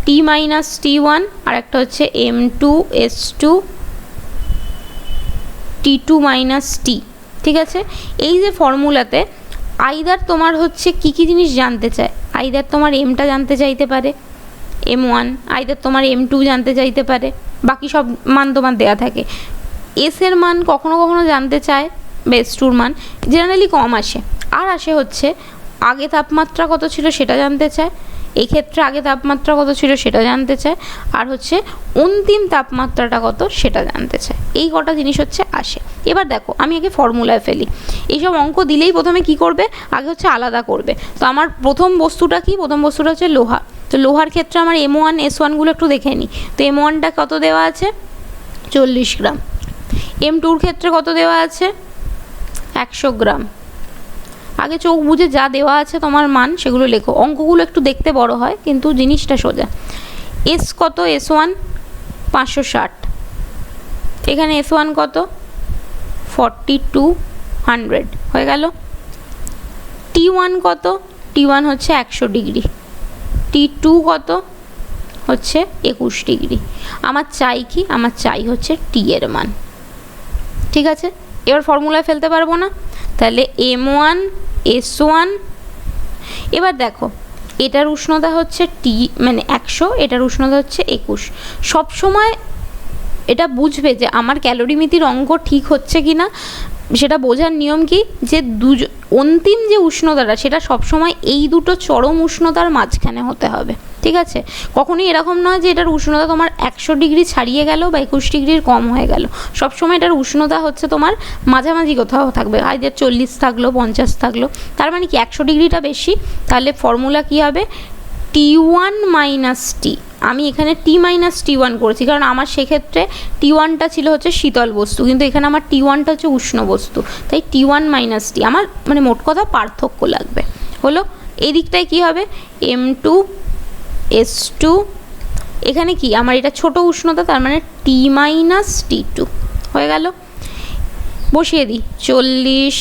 T মাইনাস T1, আর একটা হচ্ছে M2S2 T2 মাইনাস টি, ঠিক আছে। এই যে ফর্মুলাতে আইদার তোমার হচ্ছে কী কী জিনিস জানতে চায়, আইদার তোমার এমটা জানতে চাইতে পারে M1, আইদার তোমার M2 জানতে চাইতে পারে, বাকি সব মান তোমার দেয়া থাকে। এসের মান কখনো কখনো জানতে চায়, বা S2-র মান জেনারেলি কম আসে, আর আসে হচ্ছে আগে তাপমাত্রা কত ছিল সেটা জানতে চায়, এই ক্ষেত্রে আগে তাপমাত্রা কত ছিল সেটা জানতে চায়, আর হচ্ছে অন্তিম তাপমাত্রাটা কত সেটা জানতে চায়। এই কটা জিনিস হচ্ছে আসে। এবার দেখো আমি আগে ফর্মুলায় ফেলি, এইসব অঙ্ক দিলেই প্রথমে কি করবে, আগে হচ্ছে আলাদা করবে। তো আমার প্রথম বস্তুটা কি, প্রথম বস্তুটা হচ্ছে লোহা। তো লোহার ক্ষেত্রে আমার M1S1গুলো একটু দেখে নিই। তো M1টা কত দেওয়া আছে, 40 গ্রাম। M2-র ক্ষেত্রে কত দেওয়া আছে, 100 গ্রাম। আগে চোখ বুঝে যা দেওয়া আছে তোমার মান সেগুলো লেখো, অঙ্কগুলো একটু দেখতে বড় হয় কিন্তু জিনিসটা সোজা। এস কত, S1 560, এখানে S1 কত 4200 হয়ে গেল। T1 কত, T1 হচ্ছে 100 ডিগ্রি, T2 কত হচ্ছে 21 ডিগ্রি। আমার চাই কি, আমার চাই হচ্ছে T এর মান। ঠিক আছে, এবার ফর্মুলায় ফেলতে পারবো না, তাহলে M1 S1। এবার দেখো এটার উষ্ণতা হচ্ছে টি মানে 100, এটার উষ্ণতা হচ্ছে 21। সবসময় এটা বুঝবে যে আমার ক্যালোরিমিতির অঙ্ক ঠিক হচ্ছে কি না, সেটা বোঝার নিয়ম কি, যে অন্তিম যে উষ্ণতাটা সেটা সবসময় এই দুটো চরম উষ্ণতার মাঝখানে হতে হবে। ঠিক আছে, কখনোই এরকম নয় যে এটার উষ্ণতা তোমার 100 ডিগ্রি ছাড়িয়ে গেল বা 21 ডিগ্রির কম হয়ে গেল। সবসময় এটার উষ্ণতা হচ্ছে তোমার মাঝামাঝি কোথাও থাকবে, আইদার 40 থাকলো 50 থাকলো, তার মানে কি 100 ডিগ্রিটা বেশি। তাহলে ফর্মুলা কি হবে, T1 মাইনাস টি। আমি এখানে T-T1 করেছি কারণ আমার সেক্ষেত্রে T1টা ছিল হচ্ছে শীতল বস্তু, কিন্তু এখানে আমার T1টা হচ্ছে উষ্ণ বস্তু, তাই T1 মাইনাস টি। আমার মানে মোট কথা পার্থক্য লাগবে হলো। এই দিকটায় কী হবে, M2 S2, এখানে কি আমার এটা ছোট উষ্ণতা, তার মানে T-T2 হয়ে গেল। বসিয়ে দিই 40।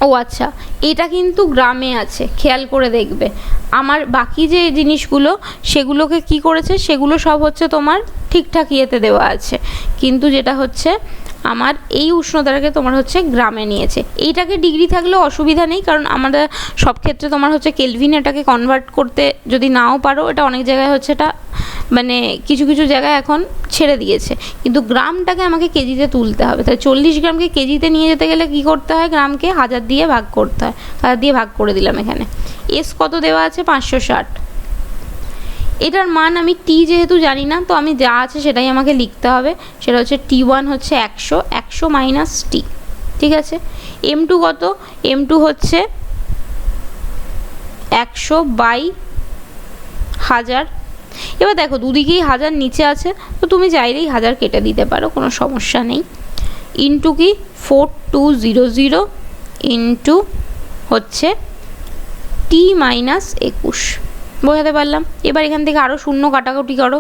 ও আচ্ছা, এটা কিন্তু গ্রামে আছে, খেয়াল করে দেখবে। আমার বাকি যে জিনিসগুলো সেগুলোকে কি করেছে, সেগুলো সব হচ্ছে তোমার ঠিকঠাক ইয়েতে দেওয়া আছে, কিন্তু যেটা হচ্ছে আমার এই উষ্ণতাটাকে তোমার হচ্ছে গ্রামে নিয়েছে। এইটাকে ডিগ্রি থাকলেও অসুবিধা নেই, কারণ আমাদের সব ক্ষেত্রে তোমার হচ্ছে কেলভিন এটাকে কনভার্ট করতে যদি নাও পারো, এটা অনেক জায়গায় হচ্ছে এটা মানে কিছু কিছু জায়গায় এখন ছেড়ে দিয়েছে, কিন্তু গ্রামটাকে আমাকে কেজিতে তুলতে হবে। তাই 40 গ্রামকে কেজিতে নিয়ে যেতে গেলে কি করতে হয়, গ্রামকে 1000 দিয়ে ভাগ করতে হয়। 1000 দিয়ে ভাগ করে দিলাম। এখানে এস কত দেওয়া আছে 560। এটার মান আমি টি যেহেতু জানি না, তো আমি যা আছে সেটাই আমাকে লিখতে হবে। সেটা হচ্ছে T1 হচ্ছে 100, 100 মাইনাস টি। ঠিক আছে, M2 কত, M2 হচ্ছে 100/1000। এবার দেখো দুদিকেই 1000 নিচে আছে, তো তুমি চাইলেই 1000 কেটে দিতে পারো, কোনো সমস্যা নেই। ইন্টু কি 4200 ইন্টু হচ্ছে T-21। বোঝাতে পারলাম? এবার এখান থেকে আরও শূন্য কাটাকুটি করো।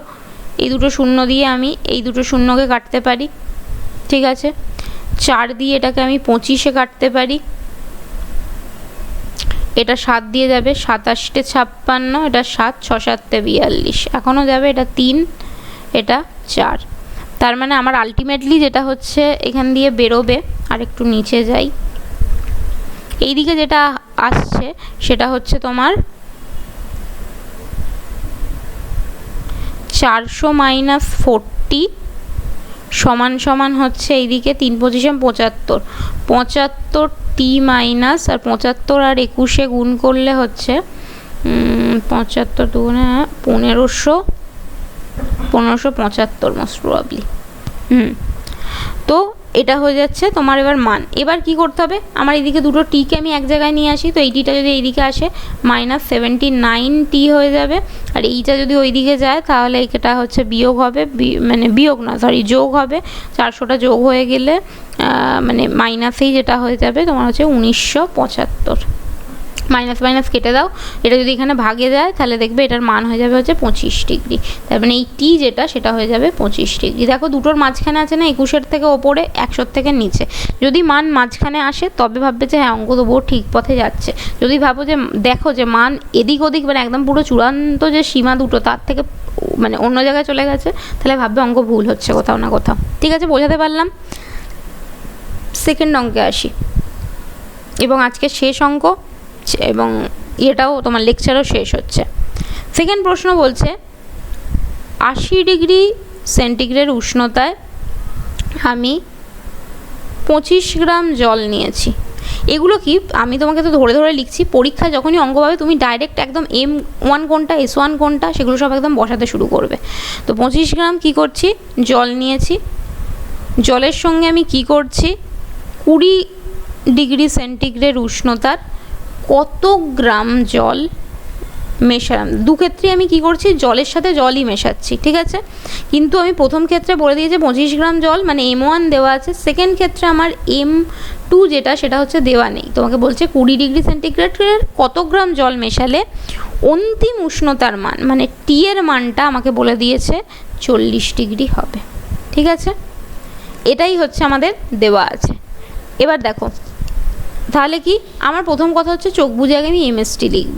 এই দুটো শূন্য দিয়ে আমি এই দুটো শূন্যকে কাটতে পারি। ঠিক আছে, 4 দিয়ে এটাকে আমি 25-এ কাটতে পারি। এটা 7 দিয়ে যাবে, 27-টে 56, এটা 7, 6 7-তে 42, এখনও যাবে, এটা 3, এটা 4। তার মানে আমার আলটিমেটলি যেটা হচ্ছে এখান দিয়ে বেরোবে, আর একটু নিচে যাই, এই দিকে যেটা আসছে সেটা হচ্ছে তোমার 400 মাইনাস 40 সমান সমান হচ্ছে এইদিকে 3 পজিশন 75, 75 টি মাইনাস আর 75 আর 21-এ গুণ করলে হচ্ছে 75 দুগুণে 1575 মোস্ট প্রবাবলি। তো এটা হয়ে যাচ্ছে তোমার এবার মান। এবার কি করতে হবে, আমার এইদিকে দুটো টিকে আমি এক জায়গায় নিয়ে আসি, তো এই টিটা যদি এইদিকে আসে -79 টি হয়ে যাবে, আর এইটা যদি ওইদিকে যায় তাহলে এটা হচ্ছে বিয়োগ হবে, মানে বিয়োগ না সরি যোগ হবে। 400টা যোগ হয়ে গেলে মানে মাইনাসেই যেটা হয়ে যাবে তোমার হচ্ছে 1975। মাইনাস মাইনাস কেটে দাও, এটা যদি এখানে ভাগে যায় তাহলে দেখবে এটার মান হয়ে যাবে হচ্ছে 25 ডিগ্রি। তার মানে এই টি যেটা সেটা হয়ে যাবে 25 ডিগ্রি। দেখো দুটোর মাঝখানে আছে না, 21-এর থেকে ওপরে 100-র থেকে নিচে। যদি মান মাঝখানে আসে তবে ভাববে যে হ্যাঁ অঙ্ক তবুও ঠিক পথে যাচ্ছে। যদি ভাবো যে দেখো যে মান এদিক ওদিক মানে একদম পুরো চূড়ান্ত যে সীমা দুটো তার থেকে মানে অন্য জায়গায় চলে গেছে, তাহলে ভাববে অঙ্ক ভুল হচ্ছে কোথাও না কোথাও। ঠিক আছে, বোঝাতে পারলাম? সেকেন্ড অঙ্কে আসি, এবং আজকে শেষ অঙ্ক, এবং এটাও তোমার লেকচারও শেষ হচ্ছে। সেকেন্ড প্রশ্ন বলছে 80 ডিগ্রি সেন্টিগ্রেড উষ্ণতায় আমি 25 গ্রাম জল নিয়েছি। এগুলো কি আমি তোমাকে তো ধরে ধরে লিখছি, পরীক্ষায় যখনই অঙ্ক পাবে তুমি ডাইরেক্ট একদম M1 কোনটা S1 কোনটা সেগুলো সব একদম বসাতে শুরু করবে। তো 25 গ্রাম কি করছি, জল নিয়েছি, জলের সঙ্গে আমি কি করছি 20 ডিগ্রি সেন্টিগ্রেড উষ্ণতার কত গ্রাম জল মেশালাম। দু ক্ষেত্রে আমি কি করছি, জলের সাথে জলই মেশাচ্ছি। ঠিক আছে, কিন্তু আমি প্রথম ক্ষেত্রে বলে দিয়েছি 25 গ্রাম জল মানে M1 দেওয়া আছে, সেকেন্ড ক্ষেত্রে আমার M2 যেটা সেটা হচ্ছে দেওয়া নেই। তোমাকে বলছে 20 ডিগ্রি সেন্টিগ্রেডের কত গ্রাম জল মেশালে অন্তিম উষ্ণতার মান মানে টি এর মানটা আমাকে বলে দিয়েছে 40 ডিগ্রি হবে। ঠিক আছে, এটাই হচ্ছে আমাদের দেওয়া আছে। এবার দেখো তাহলে কি, আমার প্রথম কথা হচ্ছে চোখ বুজে আগে আমি এমএসটি লিখব।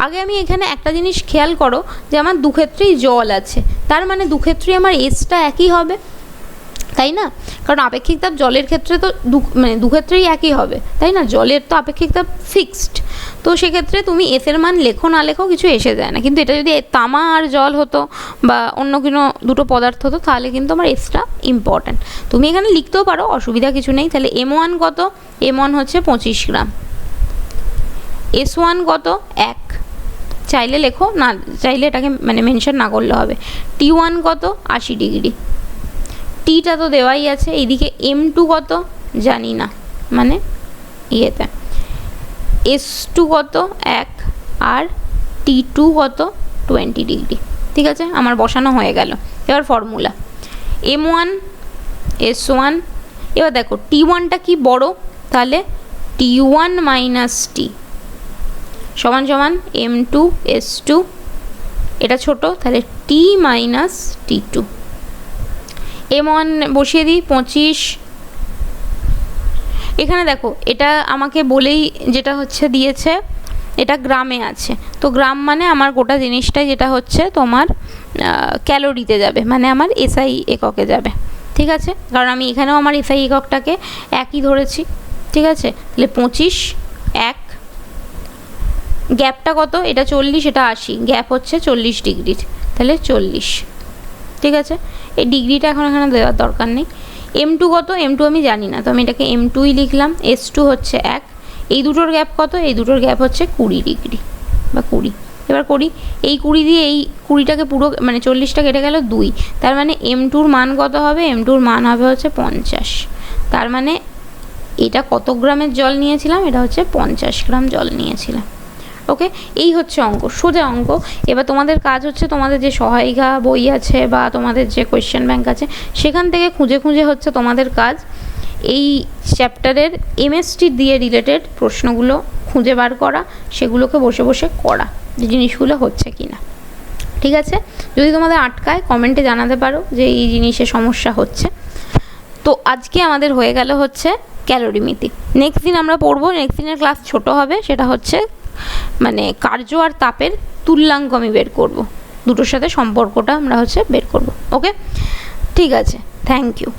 আগে আমি এখানে একটা জিনিস খেয়াল করো যে আমার দুক্ষেত্রেই জল আছে, তার মানে দুক্ষেত্রেই আমার এসটা একই হবে, তাই না? কারণ আপেক্ষিক তাপ জলের ক্ষেত্রে তো দুক্ষেত্রেই একই হবে, তাই না? জলের তো আপেক্ষিক তাপ ফিক্সড, তো সেক্ষেত্রে তুমি এসের মান লেখো না লেখো কিছু এসে যায় না। কিন্তু এটা যদি তামা আর জল হতো বা অন্য কোনো দুটো পদার্থ হতো তাহলে কিন্তু আমার এসটা ইম্পর্ট্যান্ট। তুমি এখানে লিখতেও পারো, অসুবিধা কিছু নেই। তাহলে M1 কত? M1 হচ্ছে 25 গ্রাম। S1 কত? 1, চাইলে লেখো, না চাইলে এটাকে মেনশন না করলে হবে। T1 কত? 80 ডিগ্রি। টিটা তো দেওয়াই আছে। এইদিকে M2 কত? জানি না, ইয়েতে। S2 কত? 1, আর T2 কত? 20 ডিগ্রি। ঠিক আছে, আমার বসানো হয়ে গেল। এবার ফর্মুলা M1 S1। এবার দেখো T1টা কি বড়, তাহলে T1 মাইনাস T সমান সমান M2 S2। এটা ছোট, তাহলে T মাইনাস T2। M1 বসিয়ে দিই 25। এখানে দেখো এটা আমাকে বলেই যেটা হচ্ছে দিয়েছে, এটা গ্রামে আছে, তো গ্রাম মানে আমার গোটা জিনিসটাই যেটা হচ্ছে তোমার ক্যালোরিতে যাবে, আমার এসআই এককে যাবে। ঠিক আছে, কারণ আমি এখানেও আমার এসআই এককটাকে একই ধরেছি। ঠিক আছে, তাহলে 25, 1, গ্যাপটা কত? এটা 40, এটা 80, গ্যাপ হচ্ছে 40 ডিগ্রির, তাহলে 40। ঠিক আছে, এই ডিগ্রিটা এখন এখানে দেওয়ার দরকার নেই। M2 কত? M2 আমি জানি না, তো আমি এটাকে M2ই লিখলাম। S2 হচ্ছে 1, এই দুটোর গ্যাপ কত? এই দুটোর গ্যাপ হচ্ছে 20 ডিগ্রি বা 20। এবার করি, এই 20 দিয়ে এই 20টাকে পুরো 40টা কেটে গেল 2, তার মানে M2র মান কত হবে? M2র মান হবে হচ্ছে 50। তার মানে এটা কত গ্রামের জল নিয়েছিলাম? এটা হচ্ছে 50 গ্রাম জল নিয়েছিলাম। ওকে, এই হচ্ছে অঙ্ক, সোজা অঙ্ক। এবার তোমাদের কাজ হচ্ছে তোমাদের যে সহায়িকা বই আছে বা তোমাদের যে কোয়েশ্চেন ব্যাংক আছে সেখান থেকে খুঁজে খুঁজে হচ্ছে তোমাদের কাজ এই চ্যাপ্টারের এমএসটি দিয়ে রিলেটেড প্রশ্নগুলো খুঁজে বার করা, সেগুলোকে বসে বসে করা, যে জিনিসগুলো হচ্ছে কি না। ঠিক আছে, যদি তোমাদের আটকায় কমেন্টে জানাতে পারো যে এই জিনিসে সমস্যা হচ্ছে। তো আজকে আমাদের হয়ে গেল হচ্ছে ক্যালোরিমিতি। নেক্সট দিন আমরা পড়বো, নেক্সট দিনের ক্লাস ছোট হবে, সেটা হচ্ছে কার্য আর তাপের তুল্যাঙ্ক আমি বের করব, দুটোর সাথে সম্পর্কটা আমরা হচ্ছে বের করব। ওকে, ঠিক আছে, থ্যাংক ইউ।